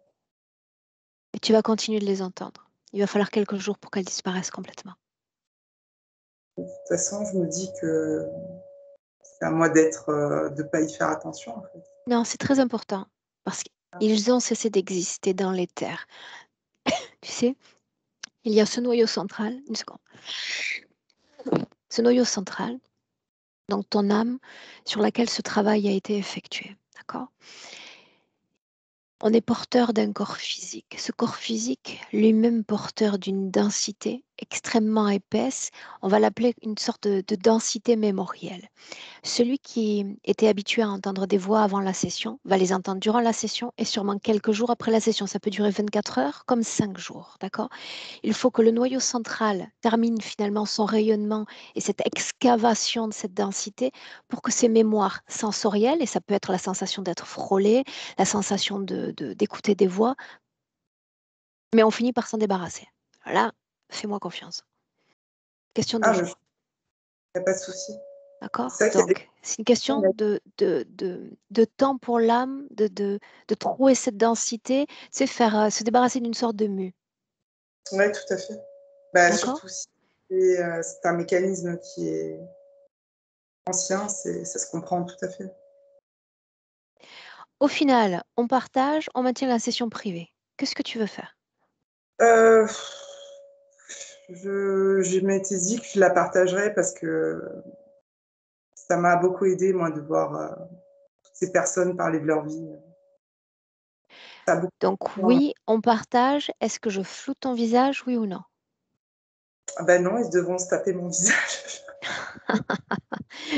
Et tu vas continuer de les entendre. Il va falloir quelques jours pour qu'elles disparaissent complètement. De toute façon, je me dis que c'est à moi d'être, de ne pas y faire attention, en fait. Non, c'est très important parce qu'ils ont cessé d'exister dans l'éther. Tu sais, il y a ce noyau central, une seconde, ce noyau central, donc ton âme, sur laquelle ce travail a été effectué. D'accord? On est porteur d'un corps physique. Ce corps physique, lui-même porteur d'une densité extrêmement épaisse, on va l'appeler une sorte de densité mémorielle. Celui qui était habitué à entendre des voix avant la session va les entendre durant la session et sûrement quelques jours après la session. Ça peut durer 24 heures comme 5 jours, d'accord? Il faut que le noyau central termine finalement son rayonnement et cette excavation de cette densité pour que ces mémoires sensorielles, et ça peut être la sensation d'être frôlé, la sensation d'écouter des voix, mais on finit par s'en débarrasser. Là, fais-moi confiance. Question de Ah, mais il jour, n'y a pas de souci. d'accord? C'est vrai qu'il y a des Donc, c'est une question de temps pour l'âme, de trouver cette densité, tu sais, se débarrasser d'une sorte de mue, ouais, tout à fait. Bah, d'accord? surtout si c'est un mécanisme qui est ancien, ça se comprend tout à fait. Au final, on partage, on maintient la session privée. Qu'est-ce que tu veux faire? Heu, je m'étais dit que je la partagerais parce que ça m'a beaucoup aidé moi de voir, toutes ces personnes parler de leur vie. Ça a beaucoup Donc enfin, oui, on partage. Est-ce que je floute ton visage, oui ou non? ah bah non, ils devront se taper mon visage.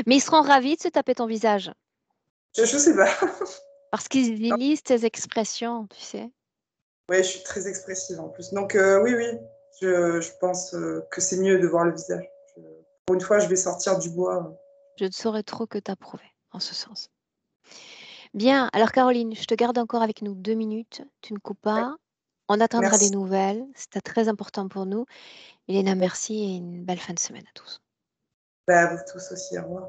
Mais ils seront ravis de se taper ton visage Je sais pas. parce qu'ils lisent tes expressions, tu sais. Ouais, je suis très expressive en plus. Donc oui, oui, je pense, que c'est mieux de voir le visage. Je Pour une fois, je vais sortir du bois. Je ne saurais trop que t'approuver en ce sens. Bien, alors Caroline, je te garde encore avec nous 2 minutes. Tu ne coupes Ouais, pas. On attendra des merci. nouvelles. C'était très important pour nous. Elena, merci et une belle fin de semaine à tous. Bah, à vous tous aussi, au revoir.